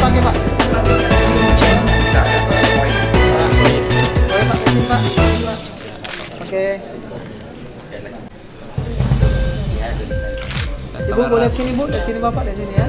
pakai Pak. Boleh Pak, sini Pak. Oke. Ibu boleh sini Bu, lihat sini Bapak, lihat sini ya.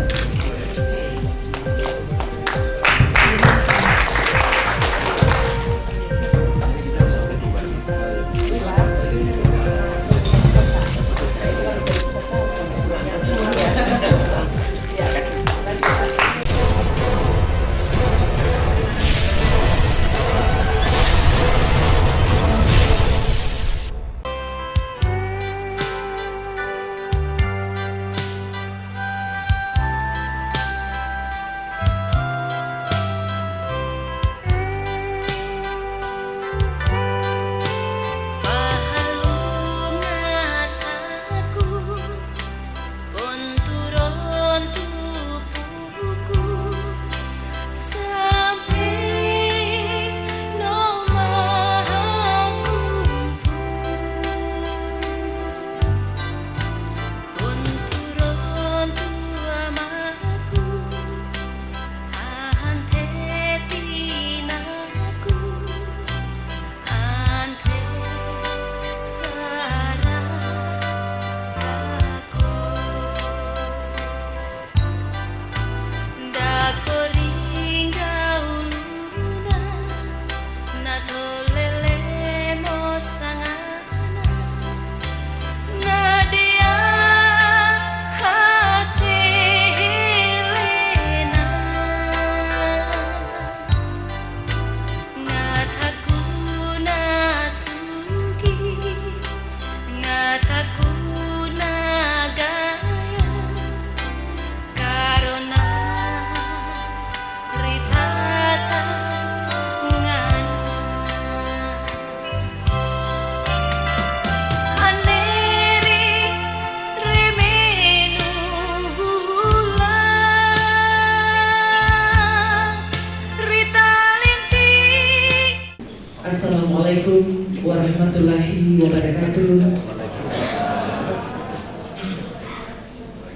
Assalamualaikum warahmatullahi wabarakatuh.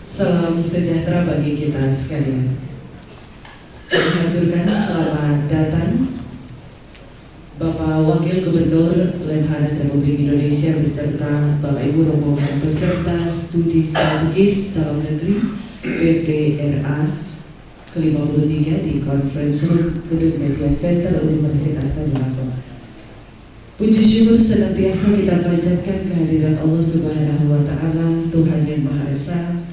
Salam sejahtera bagi kita sekalian. Kami haturkan selamat datang Bapak Wakil Gubernur Lemhanas Republik Indonesia beserta Bapak Ibu rombongan peserta studi strategis dalam negeri PPRA ke-53 di Conference Room Gedung Media Center Universitas Tadulako. Puji syukur senantiasa kita panjatkan kehadiran Allah Subhanahu wa Ta'ala, Tuhan yang Maha Esa.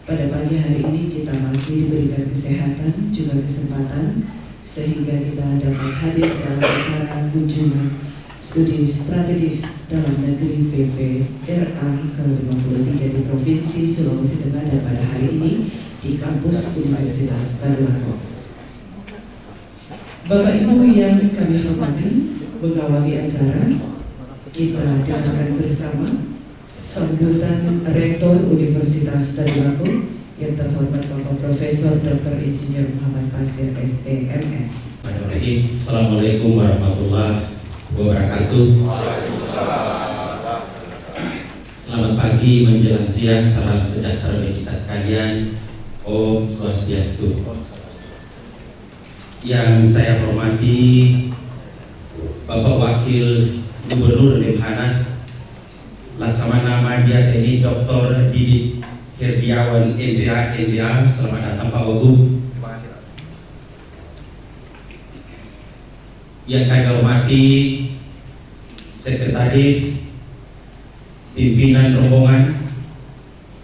Pada pagi hari ini kita masih diberikan kesehatan juga kesempatan sehingga kita dapat hadir dalam acara kunjungan studi strategis dalam negeri PPRA ke-53 di Provinsi Sulawesi Tengah dan pada hari ini di kampus Universitas Tadulako. Bapak Ibu yang kami hormati, mengawali acara, kita dengarkan bersama sambutan Rektor Universitas Tadulako yang terhormat Bapak Profesor Dr. Insinyur Muhammad Pasir STMS. Assalamualaikum warahmatullahi wabarakatuh. Selamat pagi menjelang siang, salam sejahtera bagi kita sekalian. Om Swastiastu. Yang saya hormati Bapak Wakil Gubernur Lemhanas Laksamana Madya TNI Dr. Didit Herdiawan MBA. Selamat datang Pak Wagub. Yang kami hormati Sekretaris Pimpinan Rombongan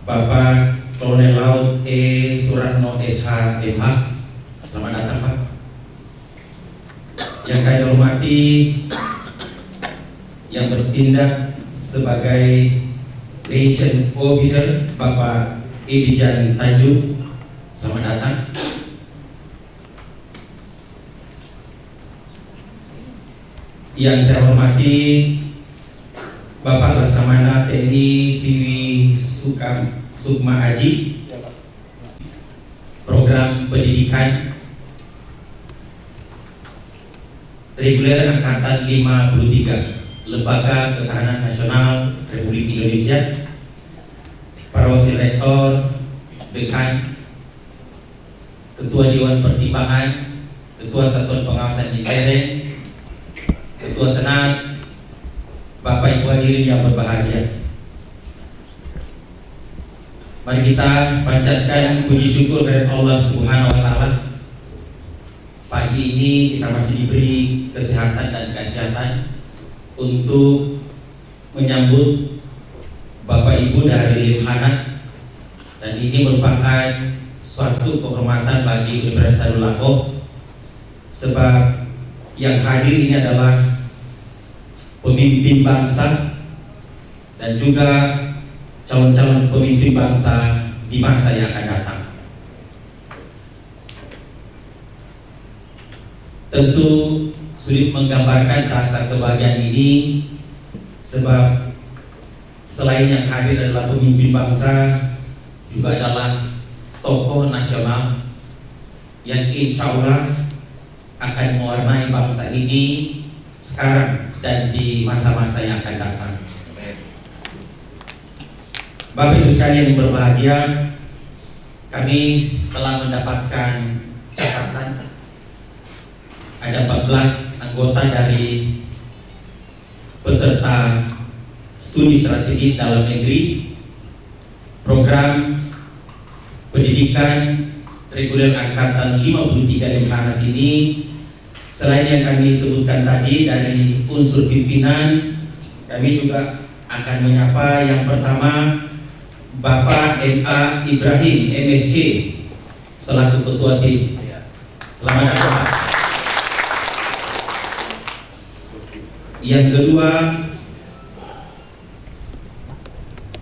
Bapak Kolonel Laut E. Suratno SH MH. Selamat datang Pak. Yang kami hormati yang bertindak sebagai liaison officer Bapak Edijan Tanjung, selamat datang. Yang saya hormati Bapak Laksamana TNI Siwi Sukma Aji, Program Pendidikan Reguler Angkatan 53, Lembaga Ketahanan Nasional Republik Indonesia, para wakil rektor, dekan, Ketua Dewan Pertimbangan, Ketua Satuan Pengawasan IPRN, Ketua Senat, Bapak Ibu hadirin yang berbahagia. Mari kita panjatkan puji syukur kepada Allah Subhanahu wa taala. Pagi ini kita masih diberi kesehatan dan kesehatan untuk menyambut Bapak Ibu dari Lemhanas, dan ini merupakan suatu kehormatan bagi Universitas Darul Lahko, sebab yang hadir ini adalah pemimpin bangsa dan juga calon-calon pemimpin bangsa di masa yang akan datang. Tentu sulit menggambarkan rasa kebahagiaan ini, sebab selain yang hadir adalah pemimpin bangsa, juga adalah tokoh nasional yang insya Allah akan mewarnai bangsa ini sekarang dan di masa-masa yang akan datang. Bapak Ibu sekalian yang berbahagia, kami telah mendapatkan catatan ada 14 anggota dari peserta studi strategis dalam negeri program pendidikan reguler angkatan 53 Lemhanas ini. Selain yang kami sebutkan tadi dari unsur pimpinan, kami juga akan menyapa yang pertama Bapak M.A. Ibrahim MSc selaku Ketua Tim. Selamat datang Pak. Yang kedua,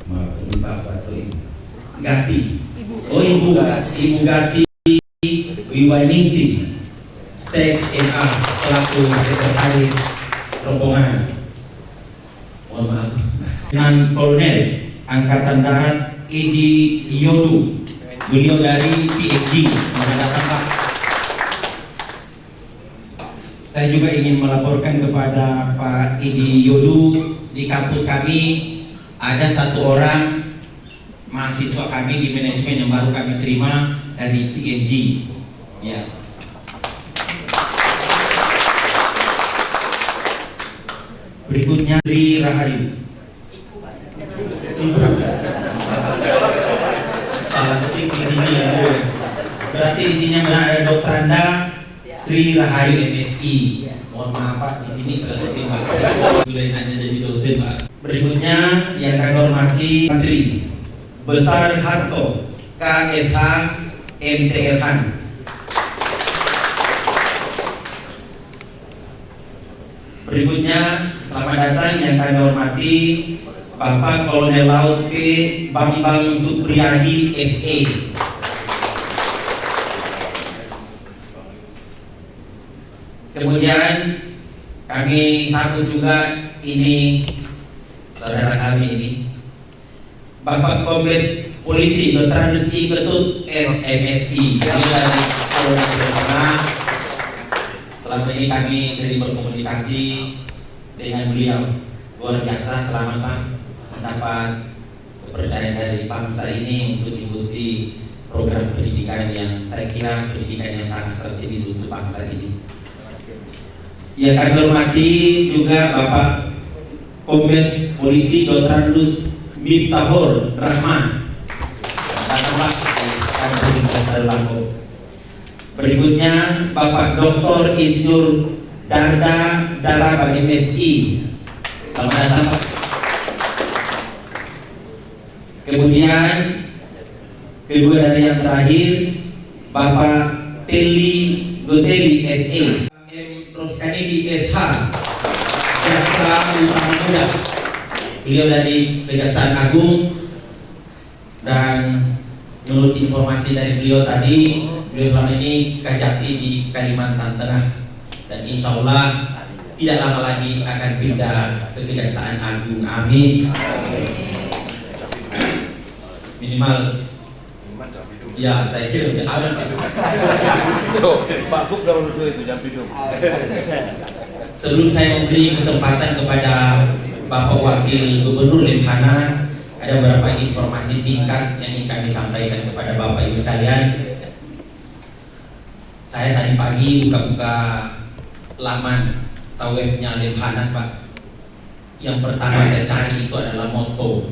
maaf ini Bapak atau Ibu Gati. Oh Ibu Gati Wiwaningsi Steks MA selaku Sekretaris Rombongan. Mohon maaf. Dengan Kolonel Angkatan Darat Edi Yodu, beliau dari PhD. Selamat datang Pak. Saya juga ingin melaporkan kepada Pak Edi Yodu, di kampus kami ada satu orang mahasiswa kami di manajemen yang baru kami terima dari PNG. Ya. Berikutnya Sri Rahayu. Salah ketik di sini Ibu. Berarti isinya benar ada Dr. Anda Sri Rahayu MSI. Mohon maaf Pak, di sini salah ketik Pak. Boleh nanya jadi dosen Pak. Berikutnya yang kami hormati Menteri Besar Harto KSH MTRH. Berikutnya selamat datang yang kami hormati Bapak Kolonel Laut P. Bambang Supriyadi SE. Kemudian kami sambut juga ini saudara kami ini Bapak Kombes Polisi Dr. Andus I. Ketut SMSI. Kami dari Polres Bersama. Selama ini kami sering berkomunikasi dengan beliau. Luar biasa, selamat Pak mendapat kepercayaan dari bangsa ini untuk mengikuti program pendidikan yang saya kira pendidikan yang sangat strategis untuk bangsa ini. Ya, kami hormati juga Bapak Kombes Polisi Dr. Andus Miftahur Rahman. Datang Pak dari Universitas Darul Lahko. Berikutnya Bapak Dr. Isnur Darda Daraba MSI. Selamat datang Pak. Kemudian kedua dari yang terakhir Bapak Teli Goseli SE. Roskanidi SH Jaksa Utama Muda. Beliau dari Kejaksaan Agung, dan menurut informasi dari beliau tadi, beliau selama ini Kajati di Kalimantan Tengah, dan insya Allah tidak lama lagi akan pindah ke Kejaksaan Agung. Amin. Minimal ya, saya kira ada Pak Buk kalau itu jam hidup. Sebelum saya memberi kesempatan kepada Bapak Wakil Gubernur Lemhanas, ada beberapa informasi singkat yang ingin kami sampaikan kepada Bapak Ibu sekalian. Saya tadi pagi buka-buka laman atau webnya Lemhanas, Pak. Yang pertama saya cari itu adalah moto,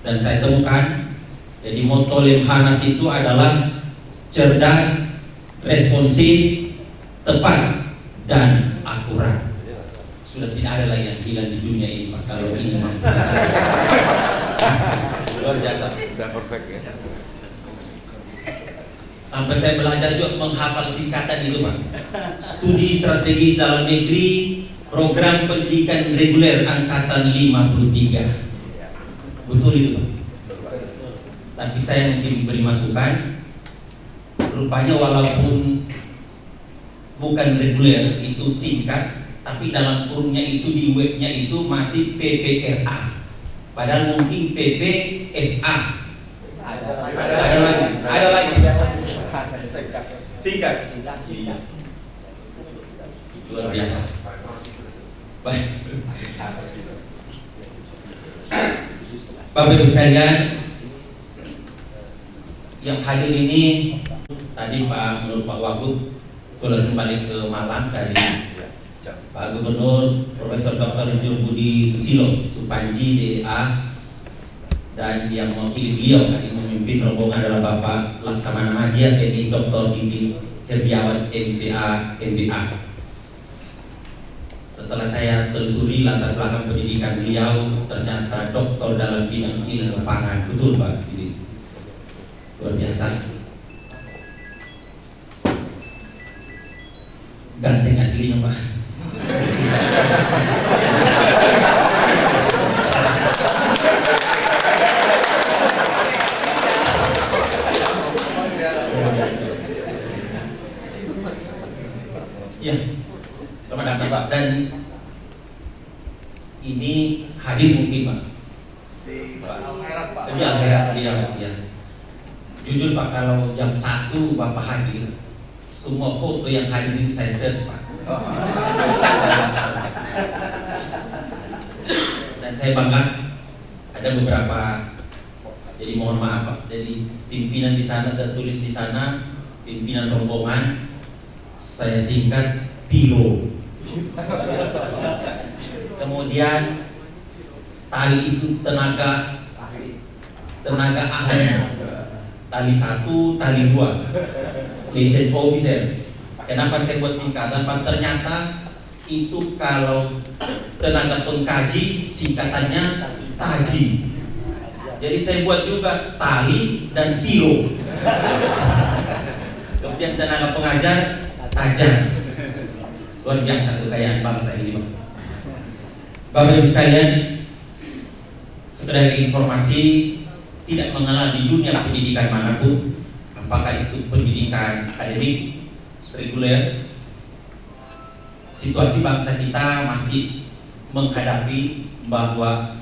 dan saya temukan jadi moto Lemhanas itu adalah cerdas, responsif, tepat, dan akurat. Sudah tidak ada lagi yang hilang di dunia ini, Pak, kalau ini mampu. Luar biasa. Udah perfect ya. Sampai saya belajar juga menghafal singkatan itu, Pak. Studi strategis dalam negeri, program pendidikan reguler angkatan 53. Betul itu, Pak. Tapi saya mungkin beri masukan. Rupanya walaupun bukan reguler, itu singkat, tapi dalam kurungnya itu di webnya itu masih PPRA. Padahal mungkin PPSA. Ada lagi. Singkat. Iya. Luar biasa. Baik. Bapak Ibu sekalian, yang hadir ini tadi menurut Pak Wagub langsung balik ke Malang dari Pak Gubernur Profesor Dr. Rizal Budi Susilo Supanji DA, dan yang mewakili beliau tadi memimpin rombongan adalah Bapak Laksamana Madya TNI Dr. Didi Herdiawan MPA. Setelah saya telusuri latar belakang pendidikan beliau, ternyata doktor dalam bidang ilmu pangan. Betul, Pak? Ini luar biasa. Ganteng aslinya, Pak. Ya, terima kasih, Pak. Dan ini hadir mungkin, Pak, di akhirat beliau, ya. Jujur, Pak, kalau jam 1 Bapak hadir, semua foto yang hadir ini saya search, Pak. Dan saya bangga ada beberapa, jadi mohon maaf, Pak, jadi pimpinan di sana tertulis di sana, pimpinan rombongan, saya singkat Piro. Kemudian tali itu tenaga ahli, tali 1, tali 2, liaison officer. Kenapa saya buat singkatan, Pak? Ternyata itu kalau tenaga pengkaji singkatannya taji. Jadi saya buat juga tali dan Piro. Kemudian tenaga pengajar tajam. Luar biasa kekayaan bangsa ini, Pak. Bapak Ibu sekalian, sekedar informasi, tidak mengenal di dunia pendidikan manapun, apakah itu pendidikan akademik, reguler, situasi bangsa kita masih menghadapi bahwa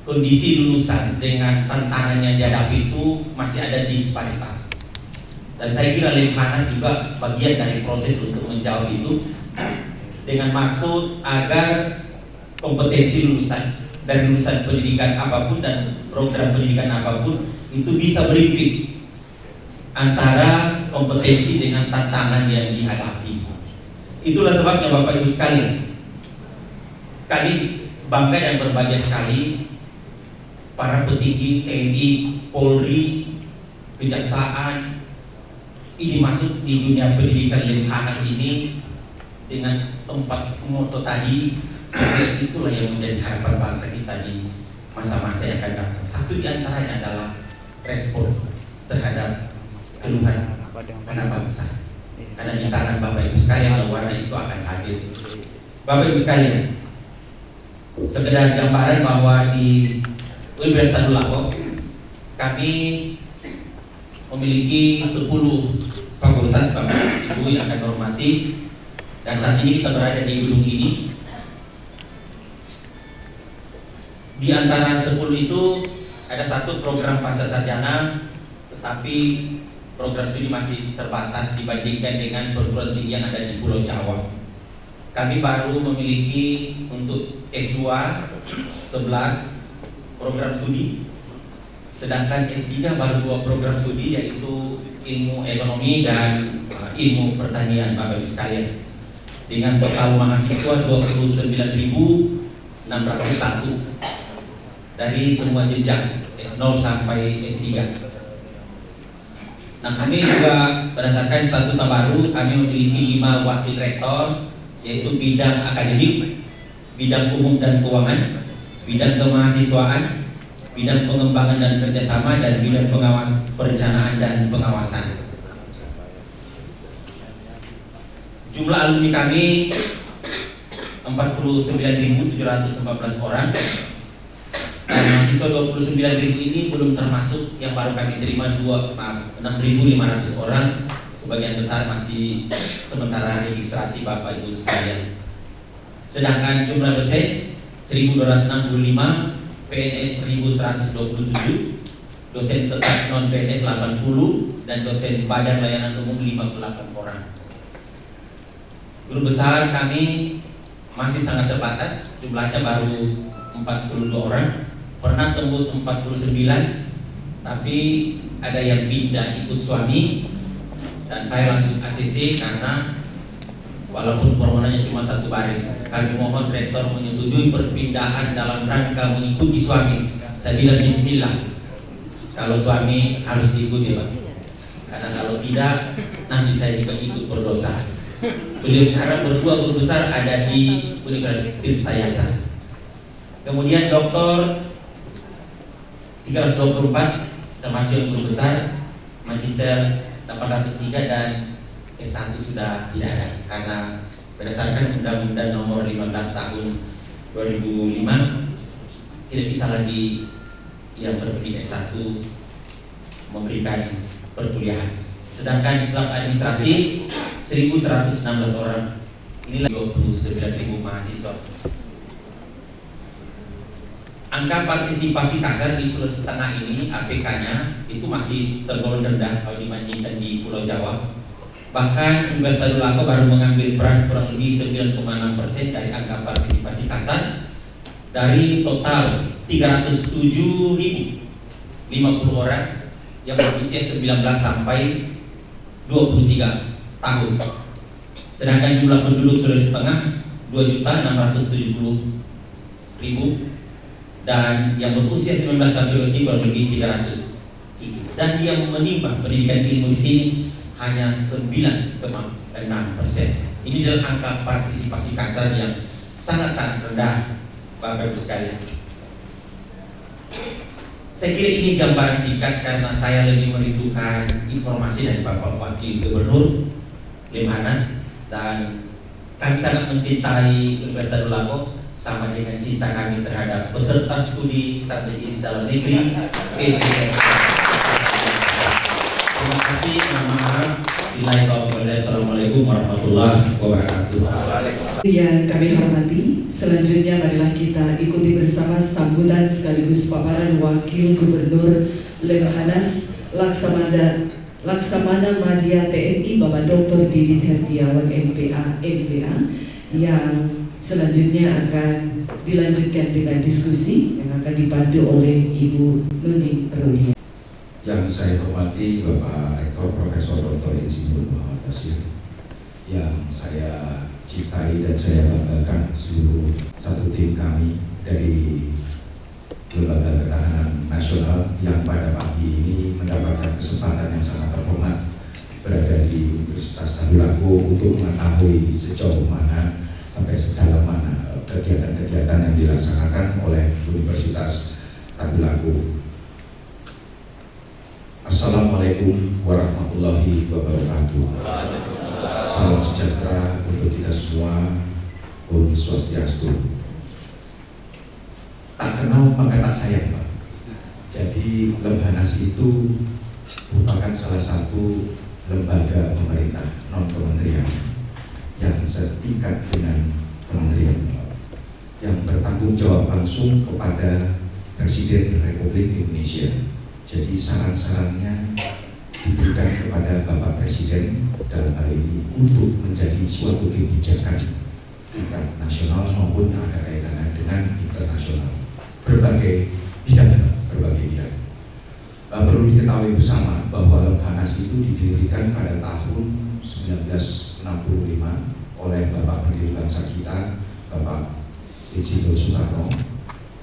kondisi lulusan dengan tantangan yang dihadapi itu masih ada disparitas. Dan saya kira Lemhanas juga bagian dari proses untuk menjawab itu, dengan maksud agar kompetensi lulusan dari lulusan pendidikan apapun dan program pendidikan apapun itu bisa berimpit antara kompetensi dengan tantangan yang dihadapi. Itulah sebabnya Bapak Ibu sekalian, kami bangga dan berbahagia sekali para petinggi TNI, Polri, Kejaksaan ini masuk di dunia pendidikan Lemhanas ini dengan 4 moto tadi. Sebenarnya itulah yang menjadi harapan bangsa kita di masa-masa yang akan datang. Satu di antaranya adalah respon terhadap keluhan anak bangsa. Karena di tangan Bapak Ibu sekalian warna itu akan hadir. Bapak Ibu sekalian, sekedar gambaran bahwa di Universitas Lako kami memiliki 10 fakultas, Bapak Ibu yang akan hormati, dan saat ini kita berada di gedung ini. Di antara 10 itu ada satu program pasca sarjana, tetapi program studi masih terbatas dibandingkan dengan perguruan tinggi yang ada di Pulau Jawa. Kami baru memiliki untuk S2 11 program studi, sedangkan S3 baru 2 program studi, yaitu ilmu ekonomi dan Ilmu Pertanian Bapak Ibu sekalian, dengan total mahasiswa 29.601 dari semua jenjang S0 sampai S3. Nah, kami juga berdasarkan statuta baru, kami memiliki 5 wakil rektor, yaitu bidang akademik, bidang umum dan keuangan, bidang kemahasiswaan, bidang pengembangan dan kerjasama, dan bidang pengawas perencanaan dan pengawasan. Jumlah alumni kami 49.714 orang, dan mahasiswa 29.000 ini belum termasuk yang baru kami terima 6.500 orang. Sebagian besar masih sementara registrasi Bapak Ibu sekalian. Sedangkan jumlah dosen 1.265, PNS 1.127, dosen tetap non PNS 80, dan dosen badan layanan umum 58 orang. Guru besar kami masih sangat terbatas, jumlahnya baru 42 orang, pernah tembus 49, tapi ada yang pindah ikut suami, dan saya langsung ACC karena walaupun permohonannya cuma 1 baris, kami mohon rektor menyetujui perpindahan dalam rangka mengikuti suami. Saya bilang bismillah, kalau suami harus diikuti Pak, karena kalau tidak nanti saya juga ikut berdosa. Beliau sekarang berdua guru besar ada di Universitas Tirtayasa. Kemudian doktor 324 termasuk yang guru besar, magister 803, dan S1 sudah tidak ada karena berdasarkan Undang-Undang Nomor 15 Tahun 2005 tidak bisa lagi yang berpendidikan S1 memberikan perkuliahan. Sedangkan staf administrasi 1.116 orang, inilah 29.000 mahasiswa. Angka partisipasi kasar di Sulawesi Tengah ini, APK-nya itu masih tergolong rendah kalau dibandingkan di Pulau Jawa. Bahkan Universitas Tadulako baru mengambil peran kurang lebih 9,6% dari angka partisipasi kasar dari total 307.050 orang yang berusia 19 sampai 23 tahun. Sedangkan jumlah penduduk Sulawesi Tengah 2.670.000, dan yang berusia 19 sampai 23 kurang lebih 307. Dan yang menimba pendidikan ilmu di sini hanya 9,6%. Ini adalah angka partisipasi kasar yang sangat-sangat rendah, Bapak Ibu sekalian. Saya kira ini gambaran singkat karena saya lebih merindukan informasi dari Bapak Wakil Gubernur Lemhanas, dan kami sangat mencintai Universitas Tadulako sama dengan cinta kami terhadap peserta studi strategis dalam negeri PPR. Terima kasih. Maaf. Assalamualaikum warahmatullahi wabarakatuh. Yang kami hormati, selanjutnya marilah kita ikuti bersama sambutan sekaligus paparan Wakil Gubernur Lemhanas Laksamana Madya TNI Bapak Dr. Didit Herdiawan MPA yang selanjutnya akan dilanjutkan dengan diskusi yang akan dipandu oleh Ibu Nuni Rodia. Yang saya hormati Bapak Rektor Profesor Dr. Insinyur Muhammad Bashir, yang saya cintai dan saya banggakan seluruh satu tim kami dari Lembaga Ketahanan Nasional yang pada pagi ini mendapatkan kesempatan yang sangat terhormat berada di Universitas Tadulako untuk mengetahui sejauh mana sampai sedalam mana kegiatan-kegiatan yang dilaksanakan oleh Universitas Tadulako. Assalamualaikum warahmatullahi wabarakatuh. Salam sejahtera untuk kita semua. Om Swastiastu. Tak kenal maka tak sayang, Pak. Jadi Lemhanas itu merupakan salah satu lembaga pemerintah non kementerian yang setingkat dengan kementerian, yang bertanggung jawab langsung kepada Presiden Republik Indonesia. Jadi saran-sarannya diberikan kepada Bapak Presiden dalam hal ini untuk menjadi suatu kebijakan tingkat nasional maupun yang ada kaitannya dengan internasional, berbagai bidang. Perlu diketahui bersama bahwa Lemhanas itu didirikan pada tahun 1999 bangsa kita, Bapak Insinyur Soekarno,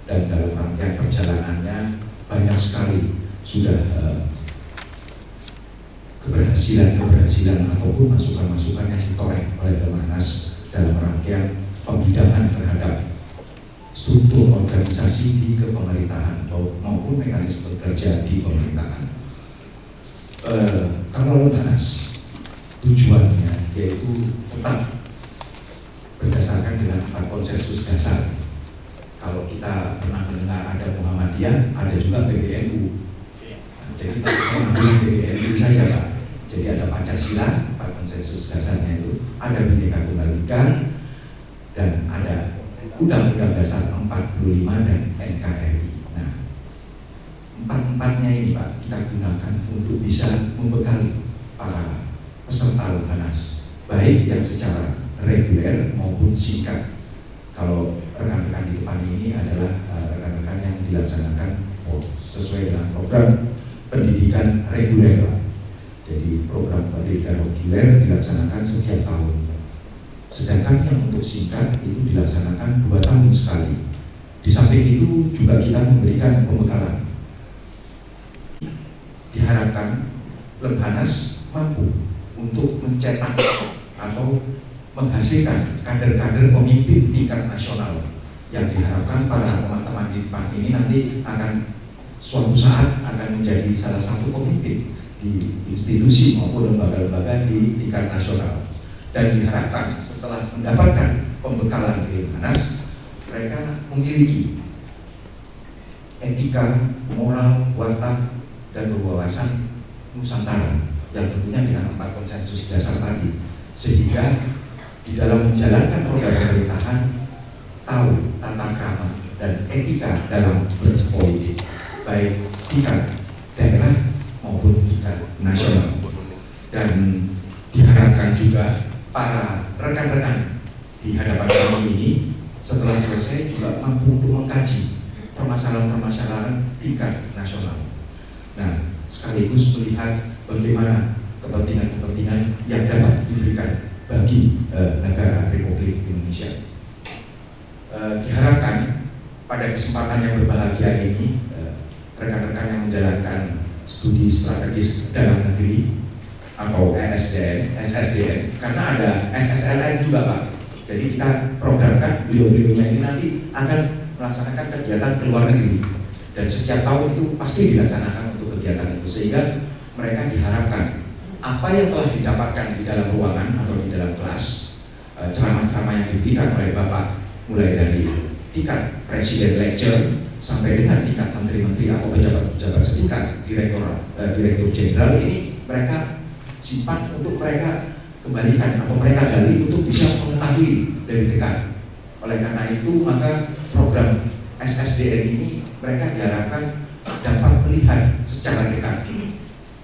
dan dalam rangkaian perjalanannya banyak sekali sudah keberhasilan ataupun masukan-masukan yang ditoreh oleh Lemhanas dalam rangkaian pembidangan terhadap struktur organisasi di kepemerintahan maupun mekanisme kerja di pemerintahan. Kalau Lemhanas tujuannya yaitu tetap berdasarkan dengan 4 konsensus dasar. Kalau kita pernah mendengar ada Muhammadiyah, ada juga PBNU. Jadi saya ambil PBNU saja Pak. Jadi ada Pancasila, 4 konsensus dasarnya itu, ada Bhinneka Tunggal Ika, dan ada Undang-Undang Dasar 45 dan NKRI. Nah, 4-4-nya ini Pak kita gunakan untuk bisa membekali para peserta Lemhanas, baik yang secara reguler maupun singkat. Kalau rekan-rekan di depan ini adalah rekan-rekan yang dilaksanakan sesuai dengan program pendidikan reguler Pak. Jadi program pendidikan reguler dilaksanakan setiap tahun. Sedangkan yang untuk singkat itu dilaksanakan 2 tahun sekali. Di samping itu juga kita memberikan pembekalan. Diharapkan Lemhanas mampu untuk mencetak atau menghasilkan kader-kader pemimpin tingkat nasional yang diharapkan para teman-teman di depan ini nanti akan suatu saat akan menjadi salah satu pemimpin di institusi maupun lembaga-lembaga di tingkat nasional. Dan diharapkan setelah mendapatkan pembekalan di Lemhanas, mereka memiliki etika, moral, watak, dan berwawasan Nusantara yang tentunya dengan 4 konsensus dasar tadi, sehingga di dalam menjalankan roda pemerintahan tahu tata krama dan etika dalam berpolitik, baik tingkat daerah maupun tingkat nasional. Dan diharapkan juga para rekan-rekan di hadapan kami ini setelah selesai juga mampu untuk mengkaji permasalahan-permasalahan tingkat nasional. Nah, sekaligus melihat bagaimana kepentingan-kepentingan yang dapat diberikan bagi negara Republik Indonesia. Diharapkan pada kesempatan yang berbahagia ini rekan-rekan yang menjalankan studi strategis dalam negeri atau SSDN, karena ada SSLN juga Pak. Jadi kita programkan beliau-beliaunya ini nanti akan melaksanakan kegiatan ke luar negeri, dan setiap tahun itu pasti dilaksanakan untuk kegiatan itu, sehingga mereka diharapkan apa yang telah didapatkan di dalam ruangan atau di dalam kelas, ceramah-ceramah yang diberikan oleh Bapak mulai dari tingkat presiden lecture sampai dengan tingkat menteri-menteri atau pejabat-pejabat setingkat direktur jenderal, ini mereka simpan untuk mereka kembalikan atau mereka gali untuk bisa mengetahui dari dekat. Oleh karena itu maka program SSDN ini mereka diharapkan dapat melihat secara dekat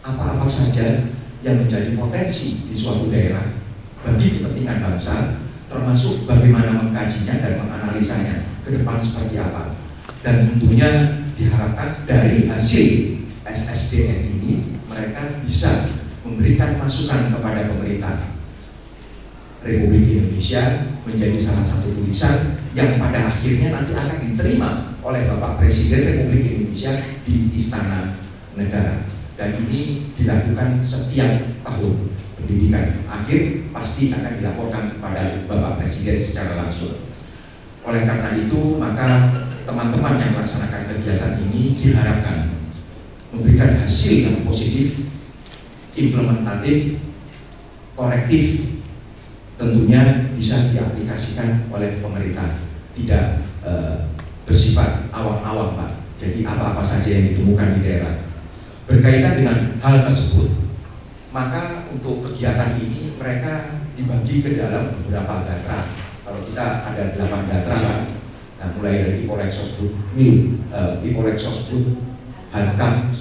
apa-apa saja yang menjadi potensi di suatu daerah bagi kepentingan bangsa, termasuk bagaimana mengkajinya dan menganalisanya ke depan seperti apa. Dan tentunya diharapkan dari hasil SSDN ini mereka bisa memberikan masukan kepada pemerintah Republik Indonesia menjadi salah satu tulisan yang pada akhirnya nanti akan diterima oleh Bapak Presiden Republik Indonesia di Istana Negara. Dan ini dilakukan setiap tahun. Pendidikan akhir pasti akan dilaporkan kepada Bapak Presiden secara langsung. Oleh karena itu maka teman-teman yang melaksanakan kegiatan ini diharapkan memberikan hasil yang positif, implementatif, korektif, tentunya bisa diaplikasikan oleh pemerintah, tidak bersifat awang-awang Pak. Jadi apa-apa saja yang ditemukan di daerah. Berkaitan dengan hal tersebut, maka untuk kegiatan ini mereka dibagi ke dalam beberapa gatra. Kalau kita ada 8 gatra Pak. Nah, mulai dari Ipolexosbud, Ipolexosbud, Hankam,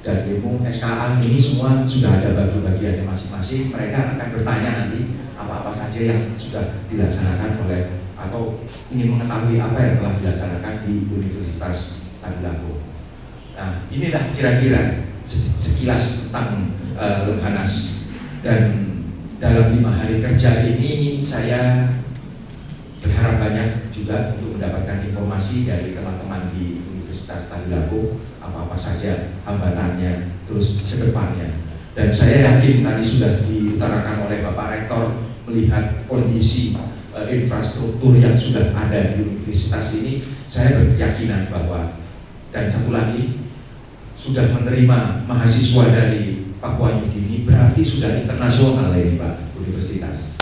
dan Demo, SKA, ini semua sudah ada bagi-bagiannya masing-masing. Mereka akan bertanya nanti apa-apa saja yang sudah dilaksanakan oleh atau ingin mengetahui apa yang telah dilaksanakan di Universitas Tadulako. Nah, inilah kira-kira sekilas tentang Lemhanas. Dan dalam 5 hari kerja ini saya berharap banyak juga untuk mendapatkan informasi dari teman-teman di Universitas Tadulako apa-apa saja hambatannya terus ke depannya. Dan saya yakin tadi sudah diutarakan oleh Bapak Rektor melihat kondisi infrastruktur yang sudah ada di universitas ini, saya berkeyakinan bahwa, dan satu lagi, sudah menerima mahasiswa dari Papua New Guinea, berarti sudah internasional ini Pak Universitas.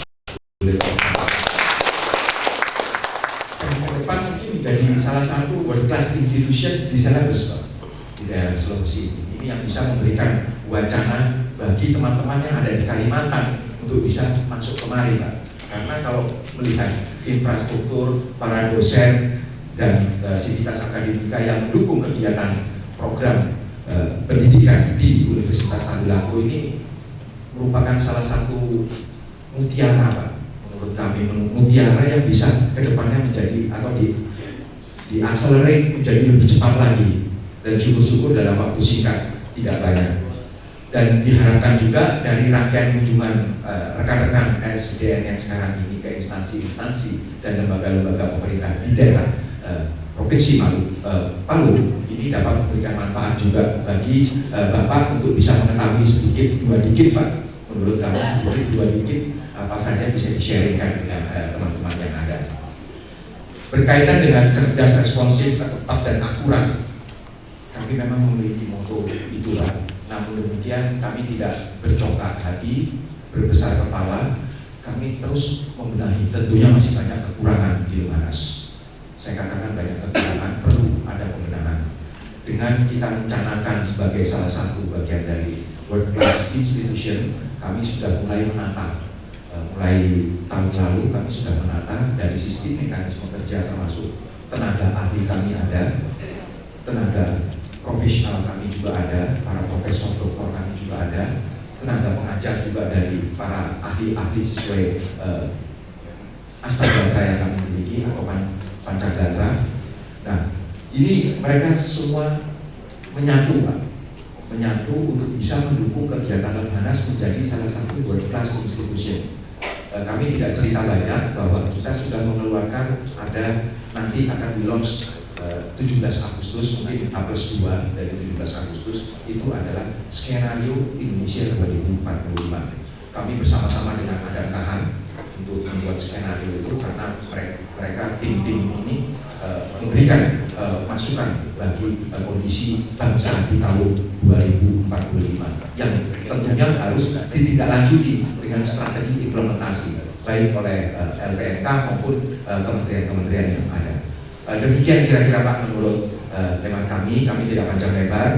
Dan ke depan mungkin menjadi salah satu world class institution di Celebes Pak, di daerah Sulawesi. Ini yang bisa memberikan wacana bagi teman-teman yang ada di Kalimantan untuk bisa masuk kemari Pak. Karena kalau melihat infrastruktur, para dosen dan sivitas akademika yang mendukung kegiatan program pendidikan di Universitas Tadulako ini merupakan salah satu mutiara Pak, menurut kami mutiara yang bisa kedepannya menjadi atau di-accelerate menjadi lebih cepat lagi, dan syukur-syukur dalam waktu singkat, tidak banyak. Dan diharapkan juga dari rangkaian kunjungan rekan-rekan SDN yang sekarang ini ke instansi-instansi dan lembaga-lembaga pemerintah di daerah Provinsi Palu ini dapat memberikan manfaat juga bagi Bapak untuk bisa mengetahui sedikit dua dikit Pak, menurut kami sedikit dua dikit apa saja bisa di-sharingkan dengan teman-teman yang ada. Berkaitan dengan cerdas, responsif, tepat dan akurat, kami memang memiliki moto itulah. Namun demikian kami tidak bercongkak hati, berbesar kepala, kami terus membenahi. Tentunya masih banyak kekurangan di Lemhanas. Saya katakan banyak kekurangan, perlu ada pembenahan. Dengan kita mencanangkan sebagai salah satu bagian dari world class institution, kami sudah mulai menata. Mulai tahun lalu kami sudah menata dari sistem mekanisme kerja, termasuk tenaga ahli kami ada, tenaga profesional kami juga ada, para profesor doktor kami juga ada, tenaga pengajar juga dari para ahli-ahli sesuai Astagatra yang kami miliki atau Pancagatra. Nah, ini mereka semua menyatu Pak, menyatu untuk bisa mendukung kegiatan Lemhanas menjadi salah satu world class institution. Kami tidak cerita banyak bahwa kita sudah mengeluarkan, ada nanti akan di launch 17 Agustus, mungkin A+2 dari 17 Agustus itu adalah skenario Indonesia 2045. Kami bersama-sama dengan Adan Kahan untuk membuat skenario itu karena mereka tim-tim ini memberikan masukan bagi kondisi bangsa di tahun 2045 yang tentunya harus ditindaklanjuti dengan strategi implementasi baik oleh LPNK maupun kementerian-kementerian yang ada. Demikian kira-kira Pak menurut tema kami tidak panjang lebar.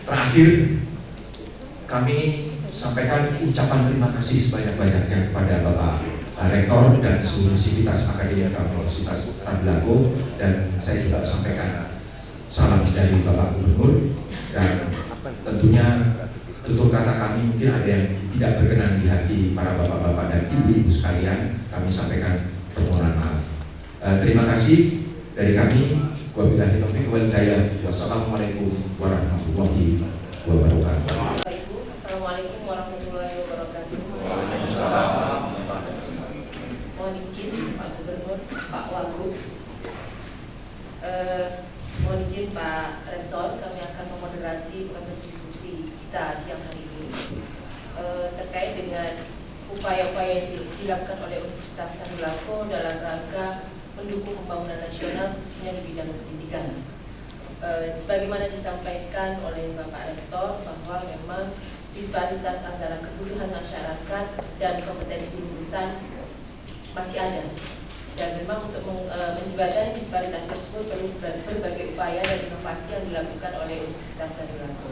Terakhir kami sampaikan ucapan terima kasih sebanyak-banyaknya kepada Bapak Rektor dan seluruh sivitas akademika Universitas Tadulako, dan saya juga sampaikan salam dari Bapak Gubernur. Dan tentunya tutur kata kami mungkin ada yang tidak berkenan di hati para bapak-bapak dan ibu-ibu sekalian, kami sampaikan permohonan maaf. Terima kasih dari kami. Wabillahi taufiq wal hidayah. Wassalamualaikum warahmatullahi wabarakatuh. Assalamualaikum warahmatullahi wabarakatuh. Mohon izin Pak Gubernur, Pak Wagub, mohon izin Pak Rektor, kami akan memoderasi proses diskusi kita siang hari ini terkait dengan upaya-upaya yang dilakukan oleh Universitas Tadulako dalam rangka mendukung pembangunan nasional khususnya di bidang pendidikan. Sebagaimana disampaikan oleh Bapak Rektor bahwa memang disparitas antara kebutuhan masyarakat dan kompetensi lulusan masih ada, dan memang untuk menjembatani disparitas tersebut perlu berbagai upaya dan inovasi yang dilakukan oleh Universitas Tadulako.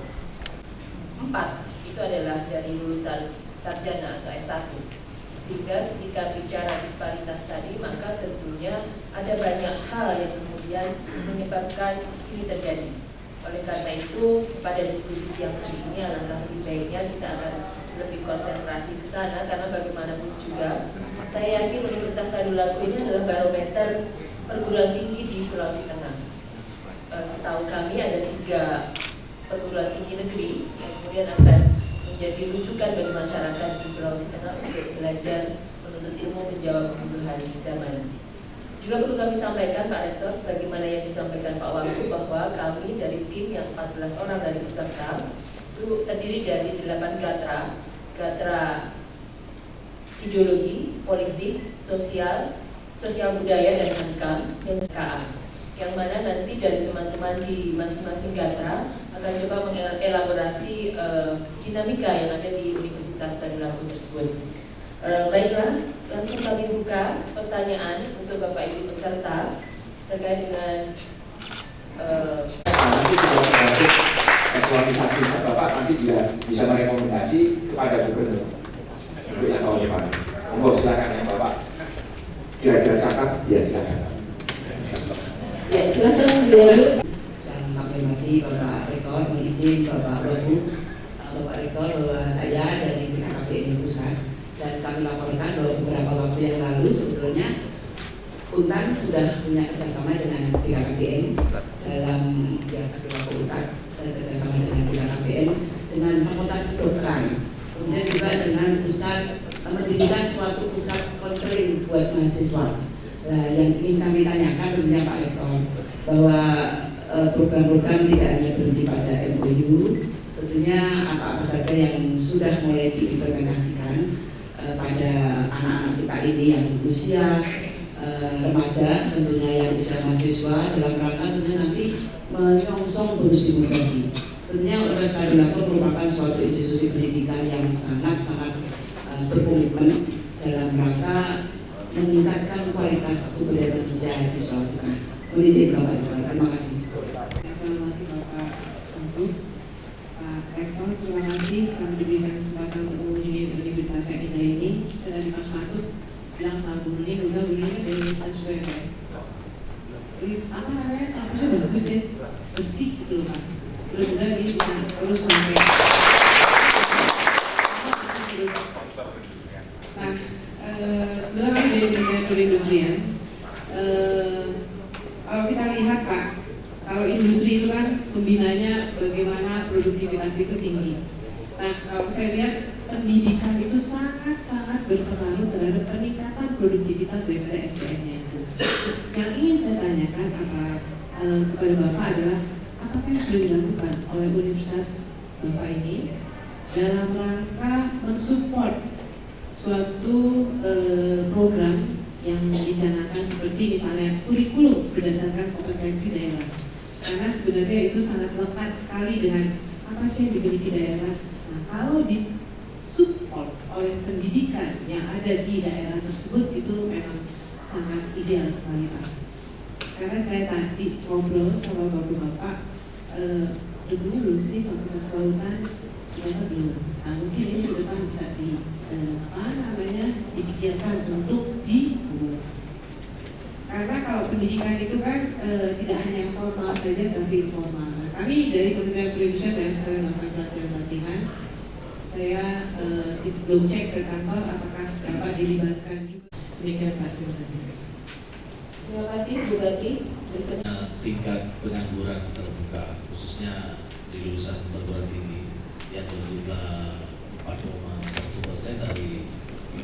4 itu adalah dari lulusan sarjana atau S1. Sehingga ketika bicara disparitas tadi, maka tentunya ada banyak hal yang kemudian menyebabkan ini terjadi. Oleh karena itu, pada diskusi siang hari ini alangkah lebih baiknya kita akan lebih konsentrasi ke sana, karena bagaimanapun juga saya yakin Universitas Tadulako ini adalah barometer perguruan tinggi di Sulawesi Tengah. Setahu kami ada 3 perguruan tinggi negeri yang kemudian akan menjadi rujukan bagi masyarakat di Sulawesi Tengah untuk belajar menuntut ilmu menjawab kebutuhan zaman. Juga perlu kami sampaikan Pak Rektor, sebagaimana yang disampaikan Pak Wagub, bahwa kami dari tim yang 14 orang dari peserta itu terdiri dari 8 gatra ideologi, politik, sosial budaya dan hankam dan KA, yang mana nanti dari teman-teman di masing-masing gatra akan coba mengelaborasi dinamika yang ada di Universitas Tadulako Lampung tersebut. Baiklah, langsung kami buka pertanyaan untuk Bapak Ibu peserta terkait dengan nanti sudah termasuk visualisasi Bapak nanti juga bisa merekomendasi kepada gubernur untuk yang tahun depan. Monggo silakan ya Bapak. Kira-kira cakap, ya silakan. ya silakan dulu. Dan kami hormati Bapak Rektor, mengizin Bapak Wagub, Bapak Rektor, bahwa saya dari BKKBN Pusat, dan kami laporkan bahwa beberapa waktu yang lalu sebetulnya Untan sudah punya kerjasama dengan BKKBN dalam Untan dan kerjasama dengan BKKBN dengan fakultas kedokteran, kemudian juga dengan pusat mendirikan suatu pusat konseling buat mahasiswa. Yang ingin kami tanyakan tentunya Pak Rektor, bahwa program-program tidak hanya berhenti pada MOU, tentunya apa-apa saja yang sudah mulai diimplementasikan pada anak-anak kita ini yang usia remaja, tentunya yang usia mahasiswa, dalam rangka tentunya nanti menyongsong bonus demografi. Tentunya Universitas Tadulako merupakan suatu institusi pendidikan yang sangat-sangat berkomitmen dalam rangka meningkatkan kualitas sumber daya manusia di Sulawesi Tengah. Mohon izin Bapak Rektor, terima kasih. Assalamualaikum Bapak Wagub, Pak Rektor, terima kasih kami diberikan kesempatan untuk mengunjungi Universitas yang indah ini. Saya tadi pas masuk bilang sama Bu Nuni, udah Bu Nuni kan dari Universitas juga ya Pak. Apa namanya, kampusnya bagus ya, bersih gitu loh Pak. Mudah-mudahan ini bisa terus sampai terus. Nah, belakang dari bagian perindustrian, kalau kita lihat Pak, kalau industri itu kan pembinanya bagaimana produktivitas itu tinggi. Nah, kalau saya lihat pendidikan itu sangat-sangat berpengaruh terhadap peningkatan produktivitas daripada SDM-nya itu. Yang ingin saya tanyakan kepada Bapak adalah apakah yang sudah dilakukan oleh Universitas Bapak ini dalam rangka mensupport suatu program yang dicanangkan seperti misalnya kurikulum berdasarkan kompetensi daerah, karena sebenarnya itu sangat lekat sekali dengan apa sih yang dimiliki daerah. Nah, kalau disupport oleh pendidikan yang ada di daerah tersebut itu memang sangat ideal sekali Pak. Karena saya tadi ngobrol sama Bapak, dulunya belum sih Fakultas Kelautan, ternyata belum. Nah, mungkin ini ke depan bisa dipikirkan untuk dibuat. Karena kalau pendidikan itu kan tidak hanya yang formal saja tapi informal. Nah, kami dari Kementerian Perindustrian dan sekarang melakukan pelatihan-pelatihan. Saya belum cek ke kantor apakah dapat dilibatkan juga. Demikian Pak, terima kasih. Terima kasih Bu Gati. Berikutnya. Tingkat pengangguran terbuka khususnya di lulusan perguruan tinggi yang berjumlah 4,1% dari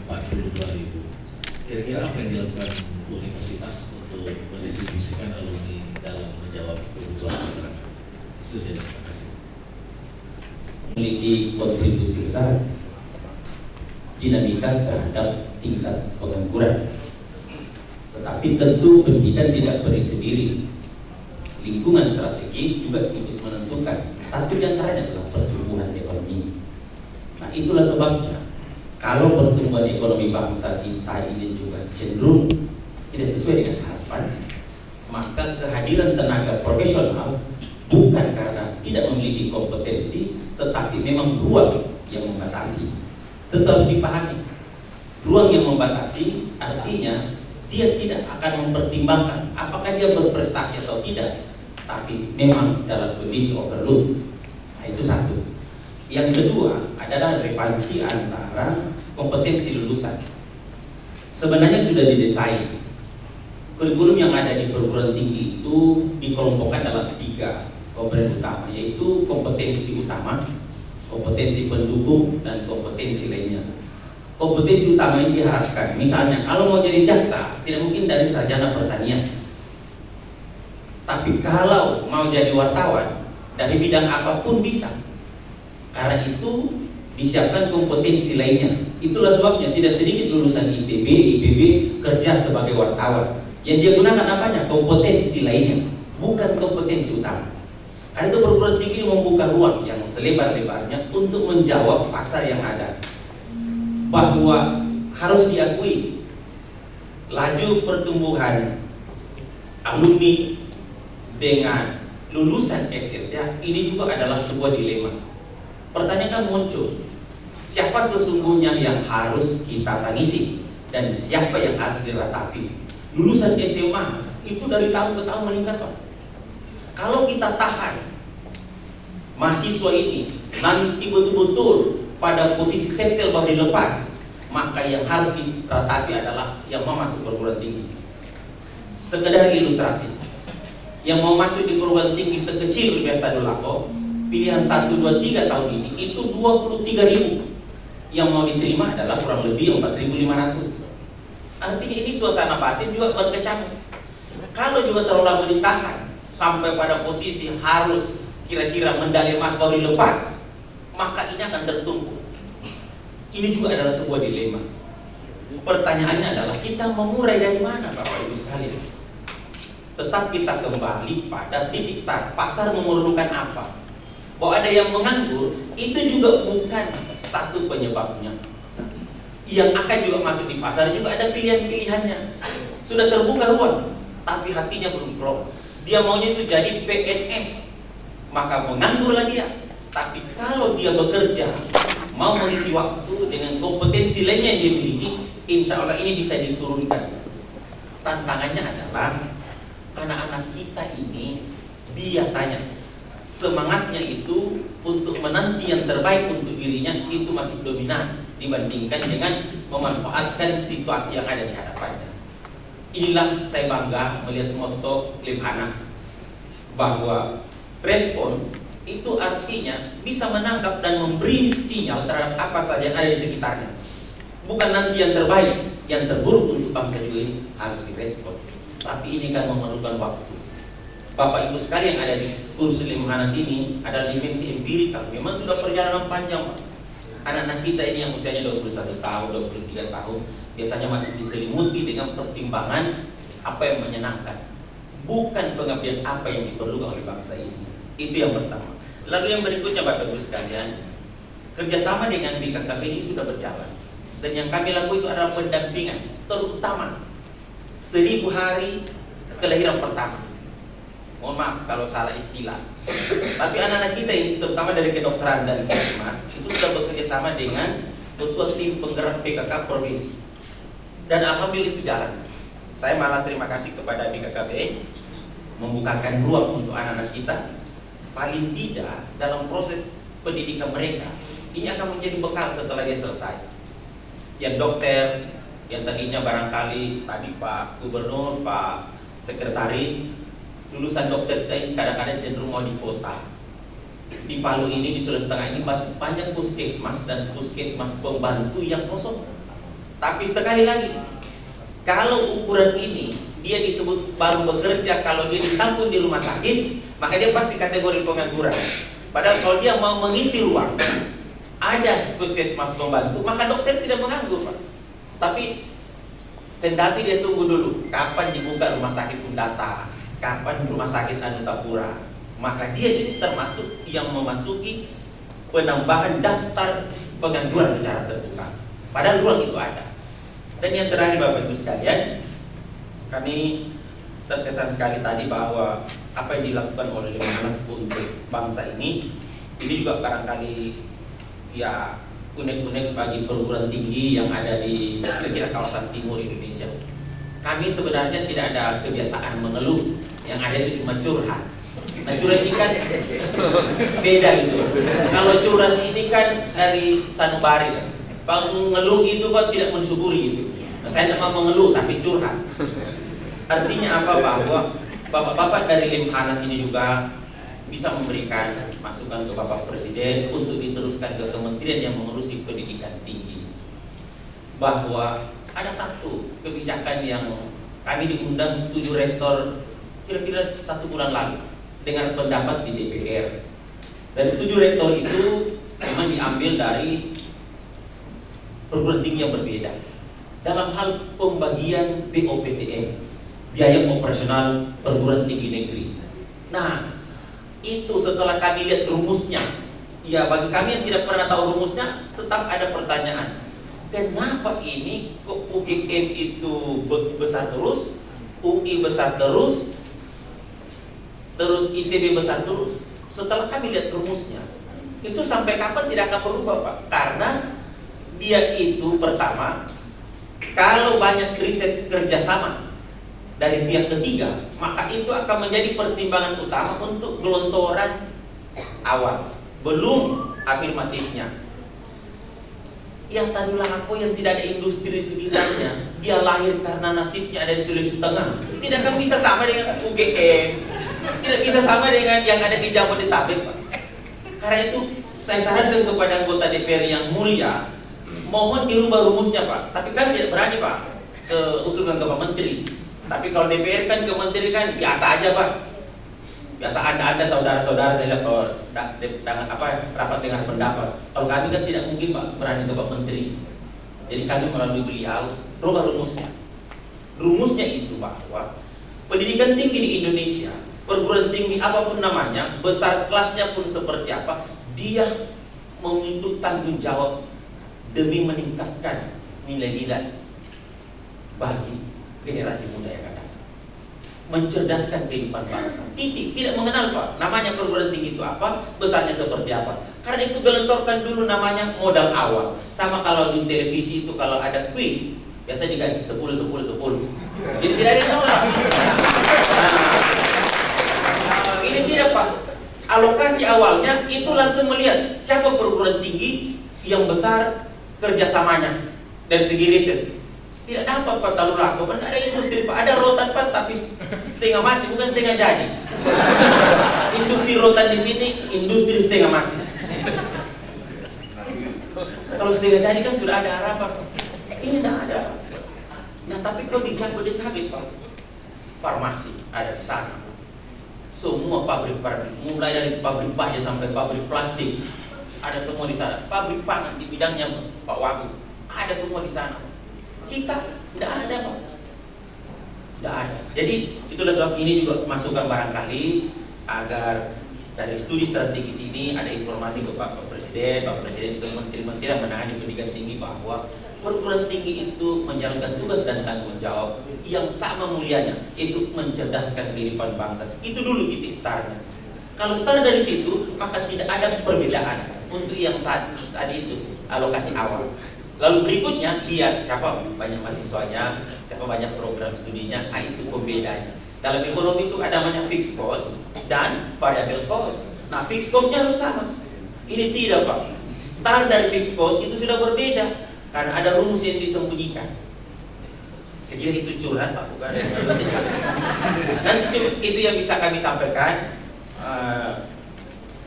42.000. Kira-kira apa yang dilakukan universitas untuk mendistribusikan alumni dalam menjawab kebutuhan masyarakat? Sudah, terima kasih. Memiliki kontribusi besar dinamika terhadap tingkat pengangguran. Tetapi tentu pendidikan tidak berdiri sendiri. Lingkungan strategis juga ikut menentukan. Satu di antaranya adalah pertumbuhan ekonomi. Nah, itulah sebabnya kalau pertumbuhan ekonomi bangsa kita ini juga cenderung tidak sesuai dengan harapan, maka kehadiran tenaga profesional bukan karena tidak memiliki kompetensi, tetapi memang ruang yang membatasi. Tentu harus dipahami, ruang yang membatasi artinya dia tidak akan mempertimbangkan apakah dia berprestasi atau tidak, tapi memang dalam kondisi overload. Nah, itu satu. Yang kedua adalah relevansi antara kompetensi lulusan. Sebenarnya sudah didesain kurikulum yang ada di perguruan tinggi itu dikelompokkan dalam 3 komponen utama, yaitu kompetensi utama, kompetensi pendukung, dan kompetensi lainnya. kompetensi utama yang diharapkan. Misalnya kalau mau jadi jaksa, tidak mungkin dari sarjana pertanian. Tapi kalau mau jadi wartawan, dari bidang apapun bisa. Karena itu disiapkan kompetensi lainnya. Itulah sebabnya tidak sedikit lulusan ITB, IPB kerja sebagai wartawan. Yang dia gunakan apanya? Kompetensi lainnya, bukan kompetensi utama. Karena itu perguruan tinggi membuka ruang yang selebar-lebarnya untuk menjawab pasar yang ada. Bahwa harus diakui laju pertumbuhan alumni dengan lulusan SLTA ini juga adalah sebuah dilema. Pertanyaan kan muncul, siapa sesungguhnya yang harus kita tangisi dan siapa yang harus diratapi? Lulusan SMA itu dari tahun ke tahun meningkat, Pak. Kalau kita tahan mahasiswa ini nanti betul-betul pada posisi setel baru dilepas, maka yang harus diratapi adalah yang mau masuk perguruan tinggi. Sekedar ilustrasi, yang mau masuk di perguruan tinggi sekecil Universitas Tadulako, pilihan 1, 2, 3 tahun ini itu 23.000. Yang mau diterima adalah kurang lebih 4.500. Artinya ini suasana batin juga berkecamuk. Kalau juga terlalu lama ditahan sampai pada posisi harus kira-kira medali emas baru dilepas, maka ini akan tertumpuk. Ini juga adalah sebuah dilema. Pertanyaannya adalah kita memulai dari mana, Bapak Ibu sekalian? Tetap kita kembali pada titik start. Pasar memerlukan apa? Bahwa ada yang menganggur, itu juga bukan satu penyebabnya. Yang akan juga masuk di pasar juga ada pilihan-pilihannya. Sudah terbuka ruang, tapi hatinya belum klop. Dia maunya itu jadi PNS, maka menganggurlah dia. Tapi kalau dia bekerja, mau mengisi waktu dengan kompetensi lainnya yang dia miliki, insya Allah ini bisa diturunkan. Tantangannya adalah anak-anak kita ini biasanya semangatnya itu untuk menanti yang terbaik untuk dirinya itu masih dominan dibandingkan dengan memanfaatkan situasi yang ada di hadapannya. Inilah saya bangga melihat moto Lemhanas bahwa respon itu artinya bisa menangkap dan memberi sinyal terhadap apa saja yang ada di sekitarnya. Bukan nanti yang terbaik, yang terburuk untuk bangsa juga ini harus direspon. Tapi ini kan memerlukan waktu. Bapak Ibu sekalian yang ada di kursus Lemhanas ini adalah dimensi empirikal. Memang sudah perjalanan panjang, Pak. Anak-anak kita ini yang usianya 21 tahun, 23 tahun biasanya masih diselimuti dengan pertimbangan apa yang menyenangkan, bukan pengabdian apa yang diperlukan oleh bangsa ini. Itu yang pertama. Lalu yang berikutnya, Bapak Ibu sekalian, kerjasama dengan BKKB ini sudah berjalan. Dan yang kami lakukan itu adalah pendampingan, terutama 1000 hari kelahiran pertama. Mohon maaf kalau salah istilah. Tapi anak-anak kita ini, terutama dari kedokteran dan puskesmas, itu sudah bekerja sama dengan ketua tim penggerak PKK provinsi. Dan alhamdulillah itu jalan. Saya malah terima kasih kepada BKKB membukakan ruang untuk anak-anak kita. Paling tidak dalam proses pendidikan mereka, ini akan menjadi bekal setelah dia selesai. Yang dokter, yang tadinya barangkali tadi Pak Gubernur, Pak Sekretaris, lulusan dokter kita ini kadang-kadang cenderung mau di kota. Di Palu ini, di Sulawesi Tengah ini banyak puskesmas dan puskesmas pembantu yang kosong. Tapi sekali lagi, kalau ukuran ini dia disebut baru bekerja, kalau dia ditampung di rumah sakit, maka dia pasti kategori pengangguran. Padahal kalau dia mau mengisi ruang, ada puskesmas pembantu, maka dokter tidak menganggur, Pak. Tapi kendati dia tunggu dulu, kapan dibuka rumah sakit Undata, kapan rumah sakit Anutapura, maka dia ini termasuk yang memasuki penambahan daftar pengangguran secara terbuka. Padahal ruang itu ada. Dan yang terakhir, Bapak Ibu sekalian, kami terkesan sekali tadi bahwa apa yang dilakukan oleh Lemhanas untuk bangsa ini juga barangkali ya unik-unik bagi perguruan tinggi yang ada di kira-kira kawasan timur Indonesia. Kami sebenarnya tidak ada kebiasaan mengeluh, yang ada itu cuma curhat. Nah, curhat ini kan beda gitu. Kalau curhat ini kan dari sanubari, mengeluh itu Pak tidak mensyukuri gitu. Nah, saya tidak mau mengeluh tapi curhat. Artinya apa? Bahwa bapak-bapak dari Lemhanas ini juga bisa memberikan masukan ke Bapak Presiden untuk diteruskan ke kementerian yang mengurusi pendidikan tinggi. bahwa ada satu kebijakan yang kami diundang 7 rektor kira-kira 1 bulan lalu dengan pendapat di DPR. Dari 7 rektor itu memang diambil dari perguruan tinggi yang berbeda dalam hal pembagian BOPTN, biaya operasional perguruan tinggi negeri. Nah, itu setelah kami lihat rumusnya, ya bagi kami yang tidak pernah tahu rumusnya tetap ada pertanyaan. Kenapa ini kok UGM itu besar terus, UI besar terus ITB besar terus? Setelah kami lihat rumusnya, itu sampai kapan tidak akan berubah, Pak? Karena dia itu pertama, kalau banyak riset kerjasama dari pihak ketiga, maka itu akan menjadi pertimbangan utama untuk gelontoran awal, belum afirmatifnya. Yang tadilah aku yang tidak ada industri di sekitarnya, dia lahir karena nasibnya ada di Sulawesi Tengah, tidak akan bisa sama dengan UGM, tidak bisa sama dengan yang ada di Jabodetabek, Pak. Karena itu saya sarankan kepada anggota DPR yang mulia, mohon dirubah rumusnya, Pak. Tapi kan tidak berani, Pak, usulkan ke Pak Menteri. Tapi kalau DPR kan ke Menteri kan biasa aja, Pak. Biasa Anda saudara-saudara saya lihat kalau rapat dengar pendapat. Kalau kami kan tidak mungkin, Pak, berani ke Pak Menteri. Jadi kami melalui beliau rubah rumusnya. Rumusnya itu bahwa pendidikan tinggi di Indonesia, perguruan tinggi apapun namanya, besar kelasnya pun seperti apa, dia memiliki tanggung jawab demi meningkatkan nilai-nilai bagi generasi muda yang akan datang, mencerdaskan kehidupan bangsa. Titik, tidak mengenal, Pak, namanya perguruan tinggi itu apa, besarnya seperti apa. Karena itu gelontorkan dulu namanya modal awal. Sama kalau di televisi itu kalau ada quiz, biasa juga 10. Jadi tidak ada yang nolak. Nah, ini tidak, Pak. Alokasi awalnya itu langsung melihat siapa perguruan tinggi yang besar kerjasamanya dari segi riset. Tidak dapat, Pak, terlalu laku. Kan ada industri, Pak, ada rotan, Pak, tapi setengah mati, bukan setengah jadi. Industri rotan di sini, industri setengah mati. Kalau setengah jadi kan sudah ada harapan. Ini tidak ada. Nah, tapi kalau di Jabodetabek, Pak, farmasi ada di sana. Semua pabrik-pabrik, mulai dari pabrik baja sampai pabrik plastik, ada semua di sana. Pabrik pangan di bidangnya, Pak Wagub, ada semua di sana. Kita tidak ada, Pak. Tidak ada. Jadi itulah sebab ini juga masukan barangkali agar dari studi strategis ini ada informasi ke Pak Presiden ke menteri-menteri yang menangani pendidikan tinggi bahwa perguruan tinggi itu menjalankan tugas dan tanggung jawab yang sama mulianya, itu mencerdaskan kehidupan bangsa. Itu dulu titik startnya. Kalau start dari situ, maka tidak ada perbedaan untuk yang tadi itu alokasi awal. Lalu berikutnya lihat siapa banyak mahasiswanya, siapa banyak program studinya, itu pembedanya. Dalam ekonomi itu ada namanya fixed cost dan variable cost. Nah, fixed costnya harus sama. Ini tidak, Pak. Start dari fixed cost itu sudah berbeda karena ada rumus yang disembunyikan. Sekiranya itu curhat, Pak, bukan. Dan itu yang bisa kami sampaikan.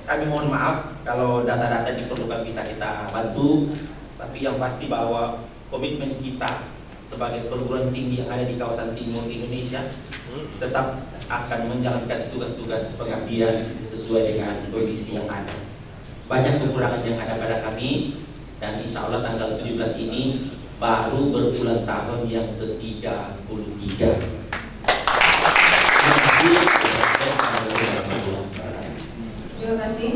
Kami mohon maaf kalau data-data diperlukan bisa kita bantu. Tapi yang pasti bahwa komitmen kita sebagai perguruan tinggi yang ada di kawasan timur Indonesia tetap akan menjalankan tugas-tugas pengabdian sesuai dengan kondisi yang ada. Banyak kekurangan yang ada pada kami, dan insya Allah tanggal 17 ini baru berulang tahun yang ke-33. Terima kasih.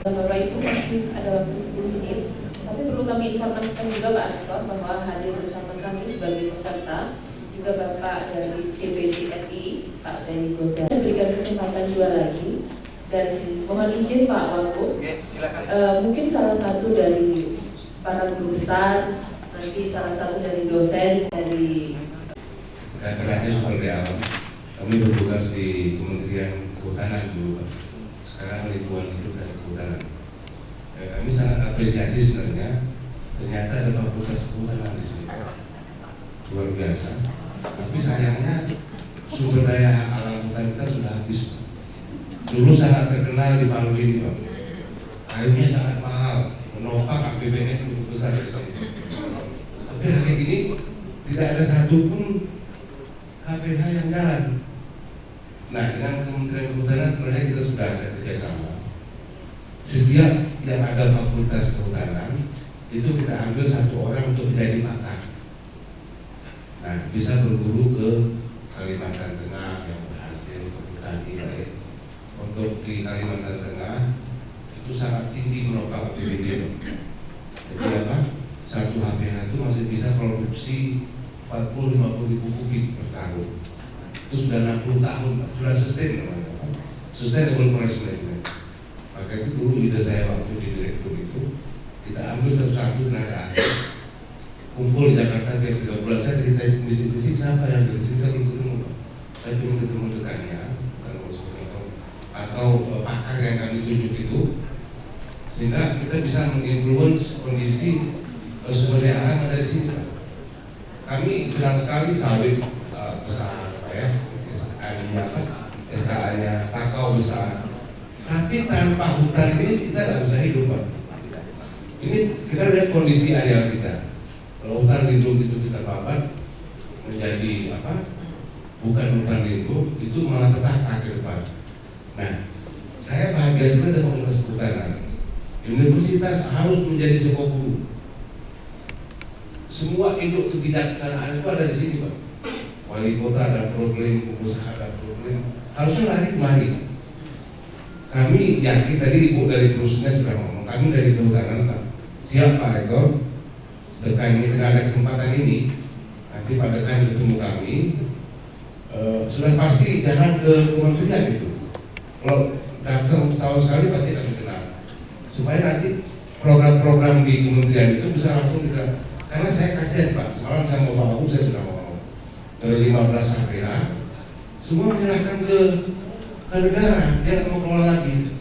Bapak Ibu masih ada waktu 10 menit, tapi perlu kami informasikan juga Pak Rektor bahwa hadir bersama kami sebagai peserta juga Bapak dari DPD RI Pak Denny Goza. Saya berikan kesempatan 2 lagi dan mohon izin Pak Wagub, mungkin salah satu dari para guru besar, nanti salah satu dari dosen dari. Terakhir seperti awal, kami bertugas di Kementerian Kehutanan dulu, Pak. Sekarang lingkungan hidup dan kehutanan. Kami sangat apresiasi sebenarnya, ternyata ada fakultas kehutanan di sini, luar biasa. Tapi sayangnya sumber daya alam hutan kita sudah habis, Pak. Dulu sangat terkenal di Palu ini, Pak. Kayunya sangat mahal, menopang APBN besar di sini. Tapi hari ini tidak ada satupun KPH yang jalan. Nah, dengan Kementerian Kehutanan sebenarnya kita sudah ada kerjasama. Setiap yang ada fakultas kehutanan itu kita ambil satu orang untuk menjadi pakar. Nah, bisa berburu ke Kalimantan Tengah yang berhasil bertani baik. Untuk di Kalimantan Tengah itu sangat tinggi menopang APBD. Jadi apa? Satu HPH itu masih bisa produksi 40-50 ribu kubik per tahun. Itu sudah 60 tahun, sudah sustain namanya, sustainable forest management. Maka itu dulu ide saya waktu di direktur itu, kita ambil satu-satu tenaga ahli, kumpul di Jakarta tiap 3 bulan. Saya cerita bisik-bisik siapa yang dari sini saya belum ketemu, saya ingin ketemu dekannya, atau pakar yang kami tunjuk itu, sehingga kita bisa menginfluence kondisi sumber daya alam ada di sini, Pak. Kami senang sekali sawit besar, ya, SKA-nya takau besar. Tapi tanpa hutan ini kita nggak bisa hidup, Pak. Ini kita lihat kondisi areal kita. Kalau hutan lindung itu kita babat menjadi apa? Bukan hutan lindung, itu malah petaka ke depan. Nah, saya bahagia sekali dengan Fakultas Kehutanan. Universitas harus menjadi sebuah guru. Semua induk kebijaksanaan itu ada di sini, Pak. Wali kota ada problem, pengusaha ada problem, harusnya lari kemari. Kami yakin tadi Ibu dari Perusahaan sudah ngomong, kami dari Kehutanan, Pak, siap Pak Rektor. Dekan ini tidak ada kesempatan ini, nanti Pak Dekan ketemu kami, sudah pasti jangan ke kementerian itu. Kalau datang setahun sekali pasti kami kenal, supaya nanti program-program di kementerian itu bisa langsung kita. Karena saya kasihan, Pak, semalam sama Bapak Abu saya sudah ngomong dari 15 HPH semua menyerahkan ke negara, dia nggak mau kelola lagi.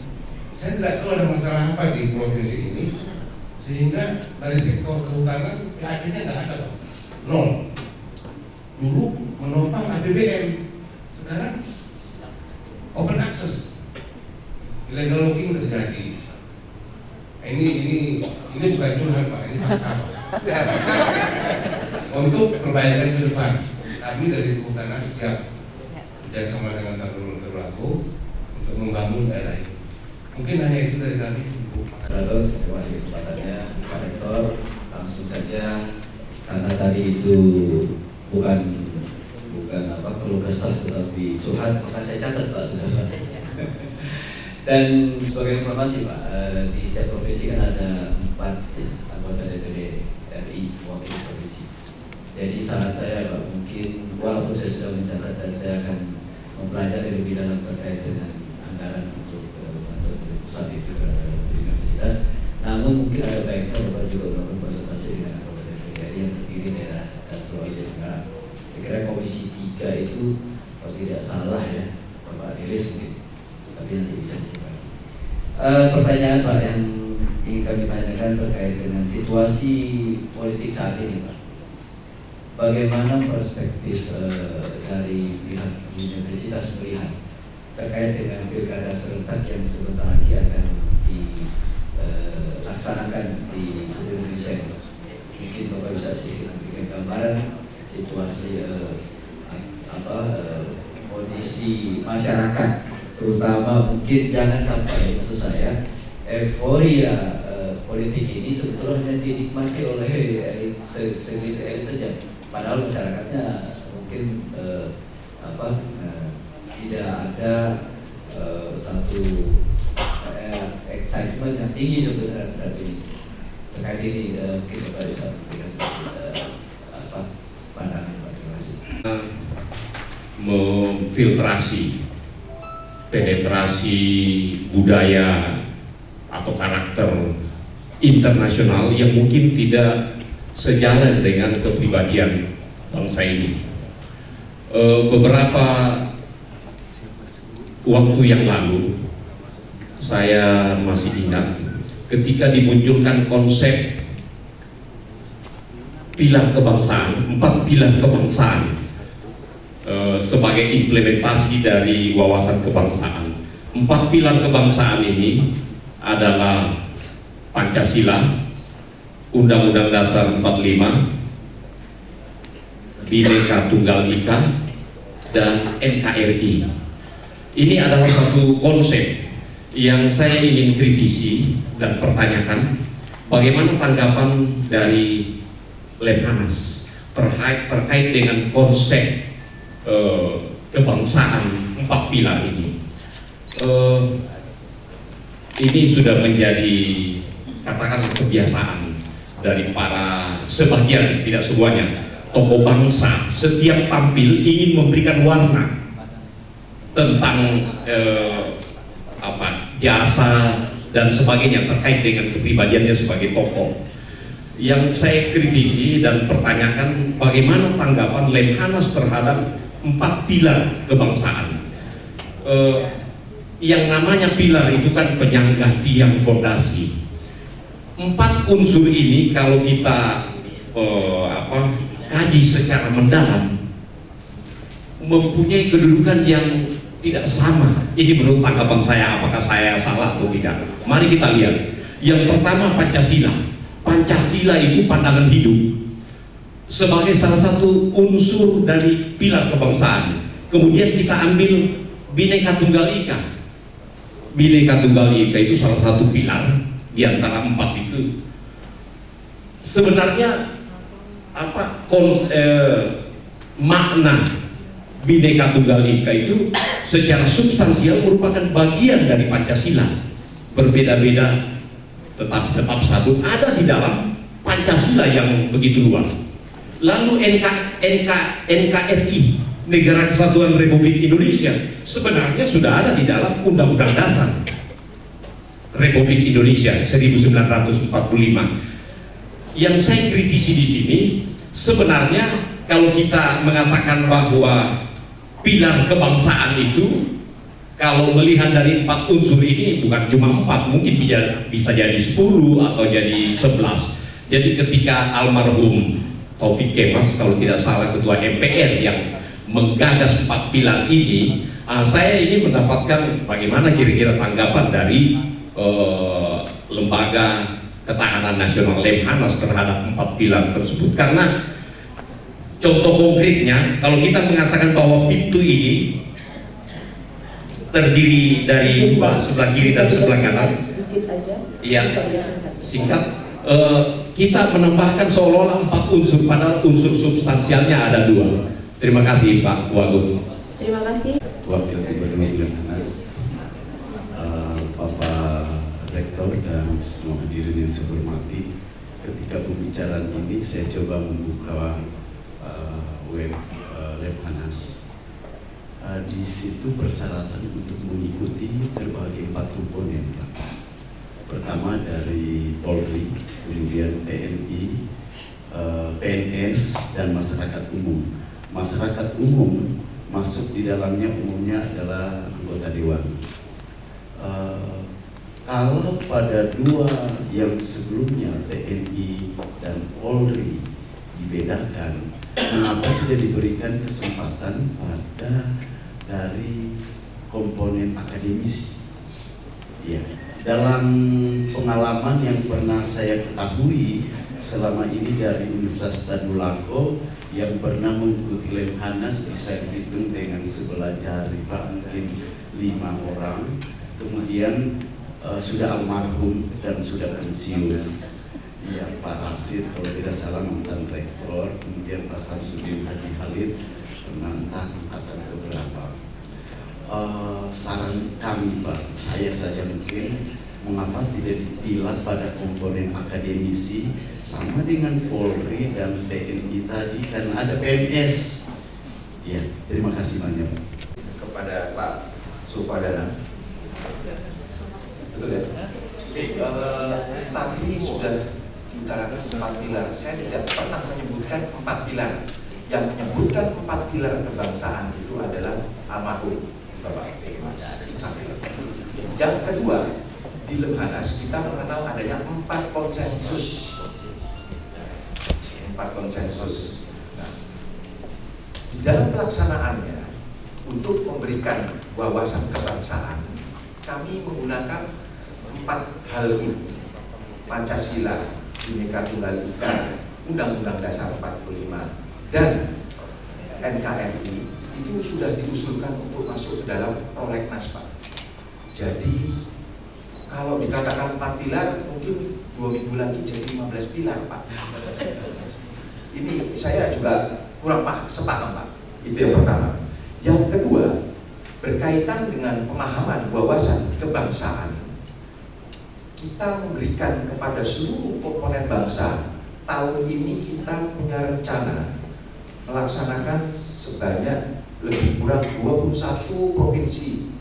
Saya tidak tahu ada masalah apa di provinsi ini, sehingga dari sektor kehutanan ya akhirnya nggak ada, Pak. Nol. Dulu menopang APBN, sekarang open access, illegal logging terjadi. Ini bukan curhat, Pak, ini fakta, Pak. Untuk perbaikan ke depan, kami dari Kehutanan siap bekerjasama dengan teman-teman berlaku untuk membangun daerah ini. Mungkin hanya itu dari kami, Bu. Terima kasih kesempatannya, Pak Rektor. Langsung saja, karena tadi itu bukan apa keluh kesah tetapi curhat, maka saya catat, Pak, sudah. Dan sebagai informasi, Pak, di setiap provinsi kan ada 4 anggota DPD RI mewakili provinsi. Jadi saran saya, Pak, mungkin walaupun saya sudah mencatat dan saya akan mempelajari lebih dalam terkait dengan anggaran untuk pusat itu di universitas. Namun mungkin ada baiknya Bapak juga melakukan konsultasi dengan anggota DPD RI yang terdiri daerah dan Sulawesi Tenggara. Saya kira Komisi 3 itu kalau tidak salah ya, Bapak Delis mungkin, tapi nanti bisa dicoba. Pertanyaan, Pak, yang ingin kami tanyakan terkait dengan situasi politik saat ini, Pak. Bagaimana perspektif dari pihak universitas melihat terkait dengan pilkada serentak yang sebentar lagi akan dilaksanakan di seluruh Indonesia? Mungkin Bapak bisa sedikit memberikan gambaran situasi kondisi masyarakat, terutama mungkin jangan sampai, maksud saya, euforia politik ini sebetulnya dinikmati oleh elit segelintir elit saja, padahal masyarakatnya mungkin tidak ada satu excitement yang tinggi sebenarnya terhadap ini. Terkait ini mungkin Bapak bisa memberikan sedikit pandangan, Pak. Terima kasih. Memfiltrasi penetrasi budaya atau karakter internasional yang mungkin tidak sejalan dengan kepribadian bangsa ini. Beberapa waktu yang lalu saya masih ingat ketika dimunculkan konsep pilar kebangsaan, 4 pilar kebangsaan sebagai implementasi dari wawasan kebangsaan. 4 pilar kebangsaan ini adalah Pancasila, Undang-Undang Dasar 45, Bhinneka Tunggal Ika, dan NKRI. Ini adalah satu konsep yang saya ingin kritisi dan pertanyakan, bagaimana tanggapan dari Lemhanas terkait dengan konsep kebangsaan 4 pilar ini. Ini sudah menjadi katakanlah kebiasaan dari para sebagian, tidak semuanya, tokoh bangsa. Setiap tampil ingin memberikan warna tentang jasa dan sebagainya terkait dengan kepribadiannya sebagai tokoh. Yang saya kritisi dan pertanyakan, bagaimana tanggapan Lemhanas terhadap 4 pilar kebangsaan. Yang namanya pilar itu kan penyangga tiang fondasi. 4 unsur ini kalau kita kaji secara mendalam mempunyai kedudukan yang tidak sama. Ini menurut tanggapan saya, apakah saya salah atau tidak. Mari kita lihat. Yang pertama, Pancasila. Pancasila itu pandangan hidup sebagai salah satu unsur dari pilar kebangsaan. Kemudian kita ambil Bhinneka Tunggal Ika. Bhinneka Tunggal Ika itu salah satu pilar di antara 4 itu. Sebenarnya makna Bhinneka Tunggal Ika itu secara substansial merupakan bagian dari Pancasila. Berbeda-beda tetap satu, ada di dalam Pancasila yang begitu luas. Lalu NKRI, Negara Kesatuan Republik Indonesia, sebenarnya sudah ada di dalam Undang-Undang Dasar Republik Indonesia 1945. Yang saya kritisi di sini, sebenarnya kalau kita mengatakan bahwa pilar kebangsaan itu, kalau melihat dari 4 unsur ini, bukan cuma 4, mungkin bisa jadi 10 atau jadi 11. Jadi ketika almarhum Taufik Kemas, kalau tidak salah ketua MPR yang menggagas 4 pilar ini, saya ini mendapatkan bagaimana kira-kira tanggapan dari Lembaga Ketahanan Nasional Lemhanas terhadap 4 pilar tersebut. Karena contoh konkretnya, kalau kita mengatakan bahwa pintu ini terdiri dari 2, sebelah kiri dan sebelah kanan. Iya, singkat. Kita menambahkan seolah-olah 4 unsur, padahal unsur substansialnya ada 2. Terima kasih Pak Wagub. Terima kasih. Wakil Gubernur Lemhanas, Bapak Rektor dan semua hadirin yang saya hormati. Ketika pembicaraan ini saya coba membuka web Lemhanas. Di situ persyaratan untuk mengikuti terbagi 4 komponen, Pak. Pertama dari Polri, kemudian TNI, PNS, dan masyarakat umum. Masyarakat umum masuk di dalamnya umumnya adalah anggota dewan. Kalau pada 2 yang sebelumnya TNI dan Polri dibedakan, mengapa tidak diberikan kesempatan pada dari komponen akademisi? Ya, dalam pengalaman yang pernah saya ketahui selama ini dari Universitas Tadulako yang pernah mengikuti Lemhanas bisa dihitung dengan sebelah jari, Pak, mungkin 5 orang. Kemudian sudah almarhum dan sudah pensiun. Ya, Pak Rasid kalau tidak salah mantan rektor, kemudian Pak Samsudin Haji Khalid pernah entah angkatan keberapa. Saran kami, Pak, saya saja mungkin, mengapa tidak dipilah pada komponen akademisi sama dengan Polri dan TNI tadi, karena ada PNS. Ya, terima kasih banyak, Pak. Kepada Pak Supadana. Betul ya? Tadi sudah diutarakan 4 pilar. Saya tidak pernah menyebutkan 4 pilar. Yang menyebutkan 4 pilar kebangsaan itu adalah almarhum Bapak Kemas. Yang kedua, di Lemhanas kita mengenal adanya 4 konsensus. 4 konsensus. Nah, di dalam pelaksanaannya untuk memberikan wawasan kebangsaan, kami menggunakan 4 hal ini: Pancasila, Bhinneka Tunggal Ika, Undang-Undang Dasar 45, dan NKRI itu sudah diusulkan untuk masuk ke dalam prolegnas, Pak. Jadi kalau dikatakan 4 pilar, mungkin 2 minggu lagi jadi 15 pilar, Pak. Ini saya juga kurang sepaham, Pak. Itu yang pertama. Yang kedua, berkaitan dengan pemahaman wawasan kebangsaan, kita memberikan kepada seluruh komponen bangsa. Tahun ini kita punya rencana melaksanakan sebanyak lebih kurang 21 provinsi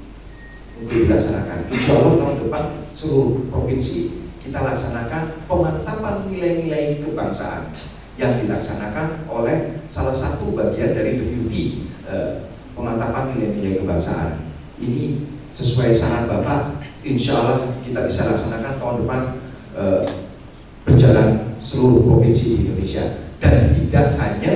untuk dilaksanakan. Insya Allah tahun depan seluruh provinsi kita laksanakan pemantapan nilai-nilai kebangsaan yang dilaksanakan oleh salah satu bagian dari deputi pemantapan nilai-nilai kebangsaan. Ini sesuai saran Bapak, insya Allah kita bisa laksanakan tahun depan berjalan seluruh provinsi di Indonesia, dan tidak hanya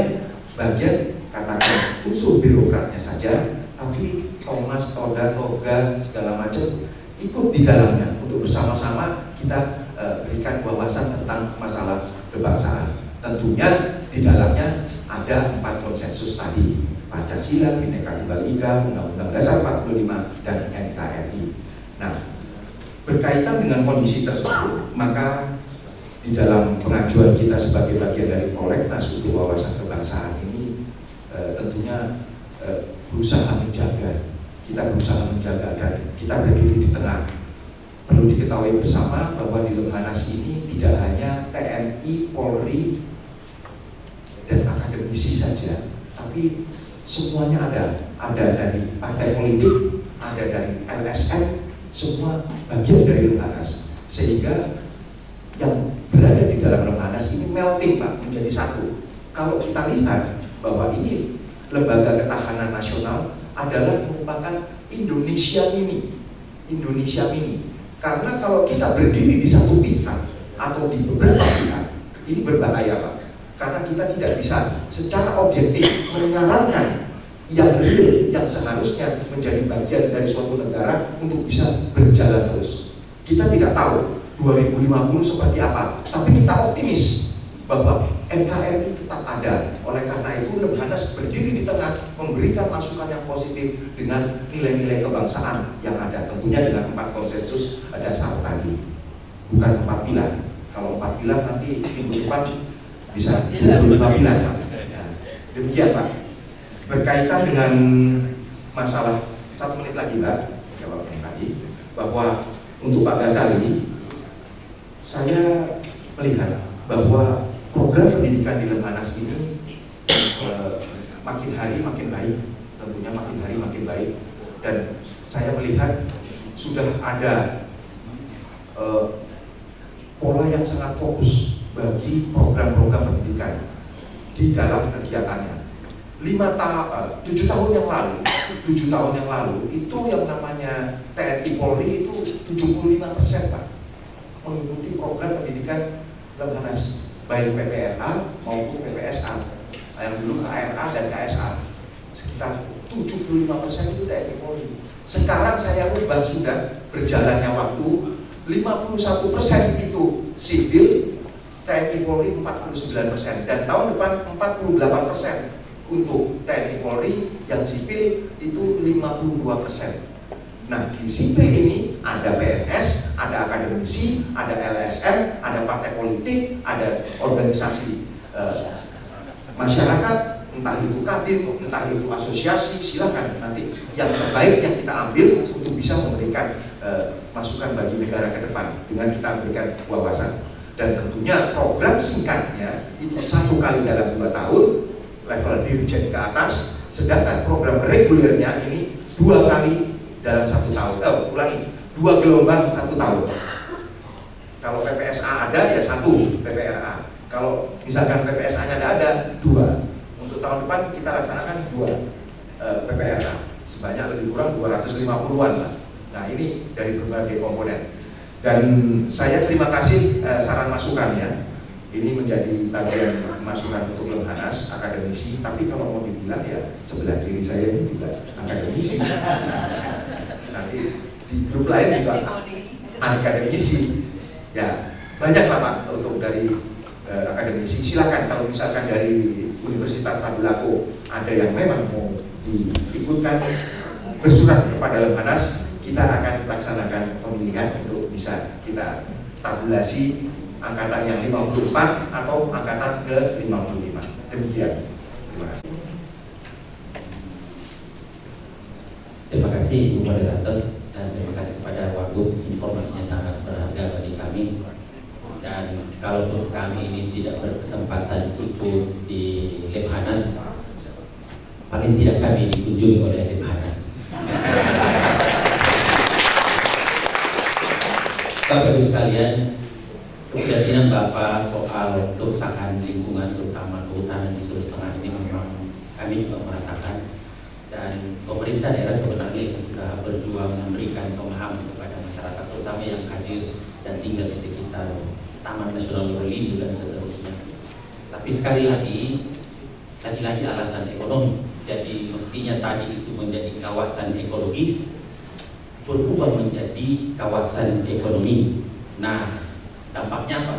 bagian katakan unsur birokratnya saja, tapi Thomas, Toda, Toga, segala macam ikut di dalamnya untuk bersama-sama kita berikan wawasan tentang masalah kebangsaan. Tentunya di dalamnya ada 4 konsensus tadi: Pancasila, Bhinneka Tunggal Ika, Undang-Undang Dasar 45, dan NKRI. Nah, berkaitan dengan kondisi tersebut, maka di dalam pengajuan kita sebagai bagian dari prolegnas untuk wawasan kebangsaan ini tentunya berusaha menjaga, dan kita berdiri di tengah. Perlu diketahui bersama bahwa di Lemhanas ini tidak hanya TNI, Polri, dan akademisi saja, tapi semuanya ada dari partai politik, ada dari LSM, semua bagian dari Lemhanas, sehingga yang berada di dalam Lemhanas ini melting, Pak, menjadi satu. Kalau kita lihat bahwa ini lembaga ketahanan nasional adalah merupakan Indonesia mini. Karena kalau kita berdiri di satu pihak atau di beberapa pihak, ini berbahaya, Pak. Karena kita tidak bisa secara objektif menyarankan yang real, yang seharusnya menjadi bagian dari suatu negara untuk bisa berjalan terus. Kita tidak tahu 2050 seperti apa, tapi kita optimis bahwa NKRI tetap ada. Oleh karena itu Lemhanas berdiri di tengah, memberikan masukan yang positif dengan nilai-nilai kebangsaan yang ada, tentunya dengan 4 konsensus dasar tadi, bukan 4 pilar. Kalau 4 pilar nanti minggu depan bisa 25 pilar, Pak. Nah, demikian, Pak. Berkaitan dengan masalah 1 menit lagi, Pak, jawab yang tadi, bahwa untuk Pak Ghazali, saya melihat bahwa program pendidikan di Lemhanas ini makin hari makin baik, tentunya makin hari makin baik, dan saya melihat sudah ada pola yang sangat fokus bagi program-program pendidikan di dalam kegiatannya. 7 tahun yang lalu itu yang namanya TNI Polri itu 75%, Pak, mengikuti program pendidikan Lemhanas, baik PPRA maupun PPSA, yang dulu KRA dan KSA. Sekitar 75% itu TNI Polri. Sekarang saya ubah, sudah berjalannya waktu, 51% itu sipil, TNI Polri 49%, dan tahun depan 48% untuk TNI Polri, yang sipil itu 52%. Nah, di sipil ini ada PNS, ada akademisi, ada LSM, ada partai politik, ada organisasi masyarakat, entah itu kadin, entah itu asosiasi. Silakan nanti yang terbaik yang kita ambil untuk bisa memberikan masukan bagi negara ke depan dengan kita berikan wawasan. Dan tentunya program singkatnya itu 1 kali dalam 2 tahun, level dirjen ke atas, sedangkan program regulernya ini 2 kali dalam 1 tahun. 2 gelombang 1 tahun. Kalau PPSA ada ya 1 PPRA. Kalau misalkan PPSA-nya tidak ada, 2. Untuk tahun depan kita laksanakan 2 PPRA, sebanyak lebih kurang 250-an lah. Nah, ini dari berbagai komponen. Dan saya terima kasih saran masukannya. Ini menjadi bagian masukan untuk Lemhanas, akademisi. Tapi kalau mau dibilang ya sebelah kiri saya ini juga akademisi. Nanti di grup lain juga akademisi. Ya banyak lah, Pak, untuk dari akademisi. Silakan kalau misalkan dari Universitas Tadulako ada yang memang mau diikutkan, bersurat kepada Lemhanas, kita akan laksanakan pemilihan untuk bisa kita tabulasi angkatan yang 54 atau angkatan ke 55. Demikian. Terima kasih. Terima kasih Ibu Moderator dan terima kasih kepada Wagub, informasinya sangat berharga bagi kami. Dan kalaupun kami ini tidak berkesempatan ikut di Lemhanas, paling tidak kami dikunjungi oleh Lemhanas. Bapak Ibu sekalian, keprihatinan Bapak soal kerusakan lingkungan terutama kehutanan di Sulawesi Tengah ini memang kami juga merasakan, dan pemerintah daerah sebenarnya sudah berjuang memberikan pemahaman kepada masyarakat terutama yang hadir dan tinggal di sekitar Taman Nasional Lorindo dan seterusnya. Tapi sekali lagi alasan ekonomi. Jadi mestinya tadi itu menjadi kawasan ekologis berubah menjadi kawasan ekonomi. Nah, dampaknya apa?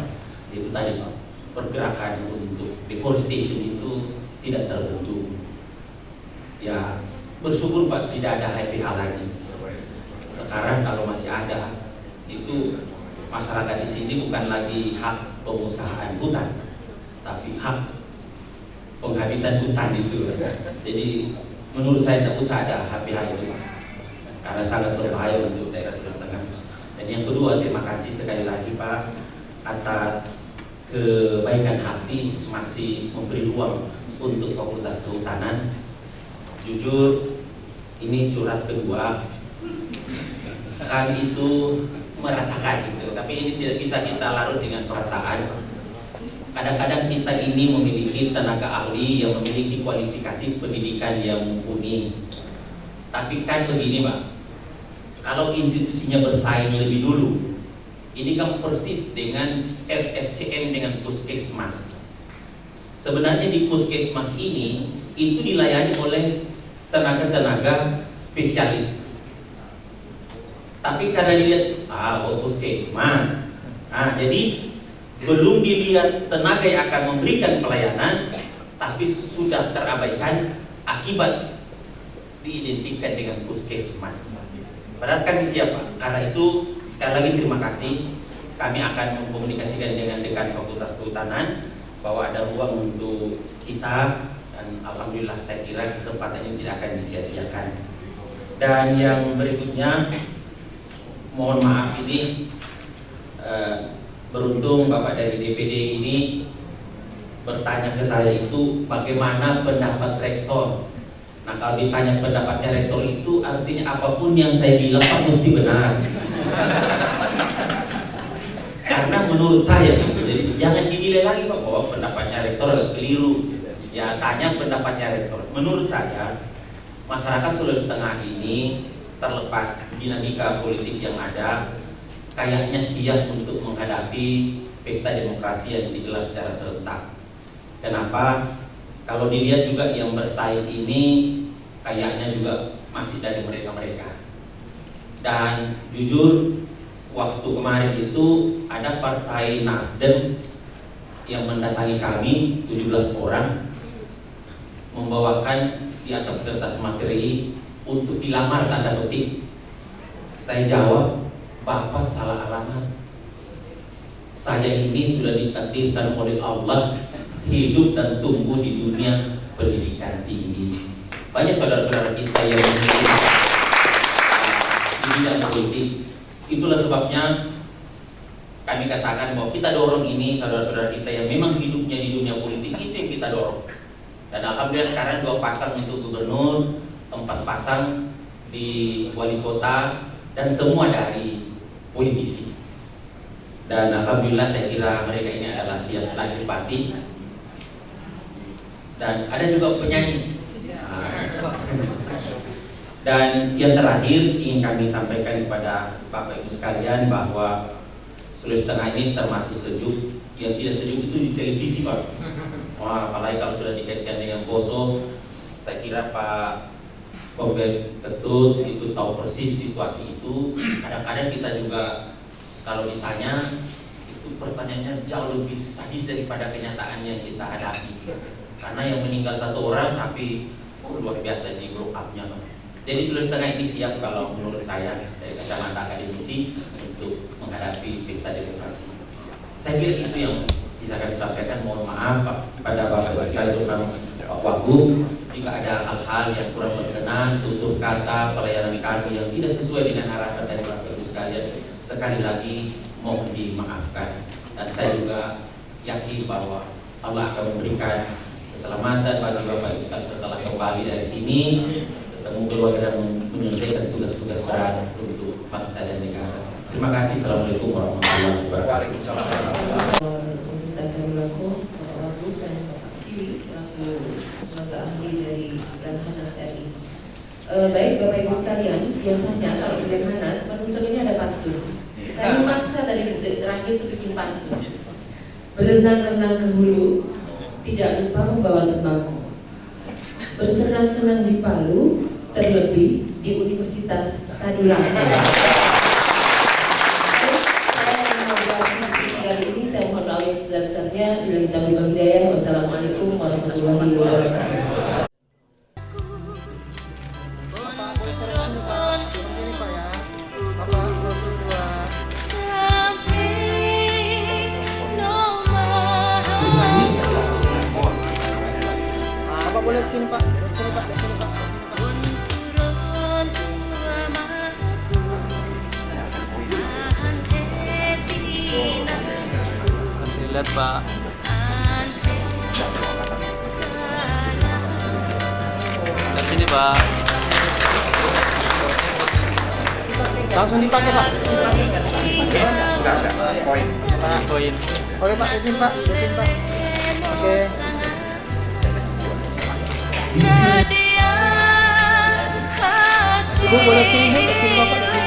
Itu tadi Pak, pergerakan untuk deforestation itu tidak terbentuk. Ya, bersyukur Pak tidak ada HPH lagi. Sekarang kalau masih ada, itu masyarakat di sini bukan lagi hak pengusahaan hutan, tapi hak penghabisan hutan itu. Jadi menurut saya tidak usah ada HPH itu, karena sangat berbahaya untuk daerah Sulawesi Tengah. Dan yang kedua, terima kasih sekali lagi Pak atas kebaikan hati masih memberi ruang untuk Fakultas Kehutanan. Jujur, ini curhat kedua, kami itu merasakan gitu, tapi ini tidak bisa kita larut dengan perasaan. Kadang-kadang kita ini memiliki tenaga ahli yang memiliki kualifikasi pendidikan yang mumpuni. Tapi kan begini Pak, kalau institusinya bersaing lebih dulu, ini kan persis dengan FSCM dengan Puskesmas. Sebenarnya di Puskesmas ini itu dilayani oleh tenaga-tenaga spesialis. Tapi karena dilihat Puskesmas, jadi belum dilihat tenaga yang akan memberikan pelayanan, tapi sudah terabaikan akibat diidentikan dengan Puskesmas. Padahal kami siapa? Karena itu sekali lagi terima kasih. Kami akan mengkomunikasikan dengan dekan Fakultas Kehutanan bahwa ada ruang untuk kita, dan alhamdulillah saya kira kesempatan ini tidak akan disia-siakan. Dan yang berikutnya, mohon maaf ini beruntung Bapak dari DPD ini bertanya ke saya itu bagaimana pendapat rektor. Nah, kalau ditanya pendapatnya rektor itu artinya apapun yang saya bilang Pak mesti benar. Karena menurut saya gitu, jadi jangan dinilai lagi Pak bahwa pendapatnya rektor agak keliru. Ya, tanya pendapatnya rektor. Menurut saya masyarakat Sulawesi Tengah ini terlepas dinamika politik yang ada, kayaknya siap untuk menghadapi pesta demokrasi yang digelar secara serentak. Kenapa? Kalau dilihat juga yang bersaing ini kayaknya juga masih dari mereka-mereka. Dan jujur, waktu kemarin itu ada Partai Nasdem yang mendatangi kami 17 orang, membawakan di atas kertas materi untuk dilamar tanda petik. Saya jawab, Bapak salah alamat. Saya ini sudah ditakdirkan oleh Allah hidup dan tumbuh di dunia pendidikan tinggi. Banyak saudara-saudara kita yang memiliki di bidang politik. Itulah sebabnya kami katakan bahwa kita dorong ini saudara-saudara kita yang memang hidupnya di dunia politik, itu yang kita dorong. Dan alhamdulillah sekarang 2 pasang untuk gubernur, 4 pasang di wali kota, dan semua dari politisi. Dan alhamdulillah saya kira mereka ini adalah siap lahir batin. Dan ada juga penyanyi. Dan yang terakhir ingin kami sampaikan kepada Bapak Ibu sekalian bahwa Sulawesi Tengah ini termasuk sejuk. Yang tidak sejuk itu di televisi Pak. Wah, apalagi kalau sudah dikaitkan dengan Poso, saya kira Pak Kombes Ketut itu tahu persis situasi itu. Kadang-kadang kita juga kalau ditanya itu itu pertanyaannya jauh lebih sadis daripada kenyataan yang kita hadapi. Karena yang meninggal 1 orang tapi luar biasa di blow up-nya. Jadi sudah setengah ini siap kalau menurut saya dari kacamata akademisi untuk menghadapi pesta demokrasi. Saya kira itu yang bisa kami sampaikan. Mohon maaf pada Bapak sekali terutama Pak Wagub jika ada hal-hal yang kurang berkenan, tutur kata, pelayanan kami yang tidak sesuai dengan harapan dari Bapak Ibu sekalian, sekali lagi mohon dimaafkan. Dan saya juga yakin bahwa Allah akan memberikan keselamatan bagi Bapak Ibu sekalian setelah kembali dari sini, ketemu keluarga dan menyelesaikan tugas-tugas berat untuk bangsa dan negara. Terima kasih. Assalamualaikum warahmatullahi wabarakatuh. Universitas Tadulako, Bapak Wagub dan Bapak Siwi selaku tenaga ahli dari Lemhanas RI. Baik Bapak Ibu sekalian, biasanya kalau di Lemhanas penutup ini ada pantun. Saya memaksa dari detik terakhir itu bikin pantun. Berenang-renang ke hulu, tidak lupa membawa tembakau. Bersenang-senang di Palu, terlebih di Universitas Tadulako. Kali ini saya mohon doa yang sebesar-besarnya. Billahi taufiq wal hidayah. Wassalamualaikum warahmatullahi wabarakatuh. Bapak boleh sini Pak, sini Pak, sini Pak. Lihat Pak. Lihat sini Pak. Langsung dipakai Pak. Enggak. Poin. Poin. Oke Pak, izin Pak, izin Pak. Oke. Ibu boleh sini Bapak.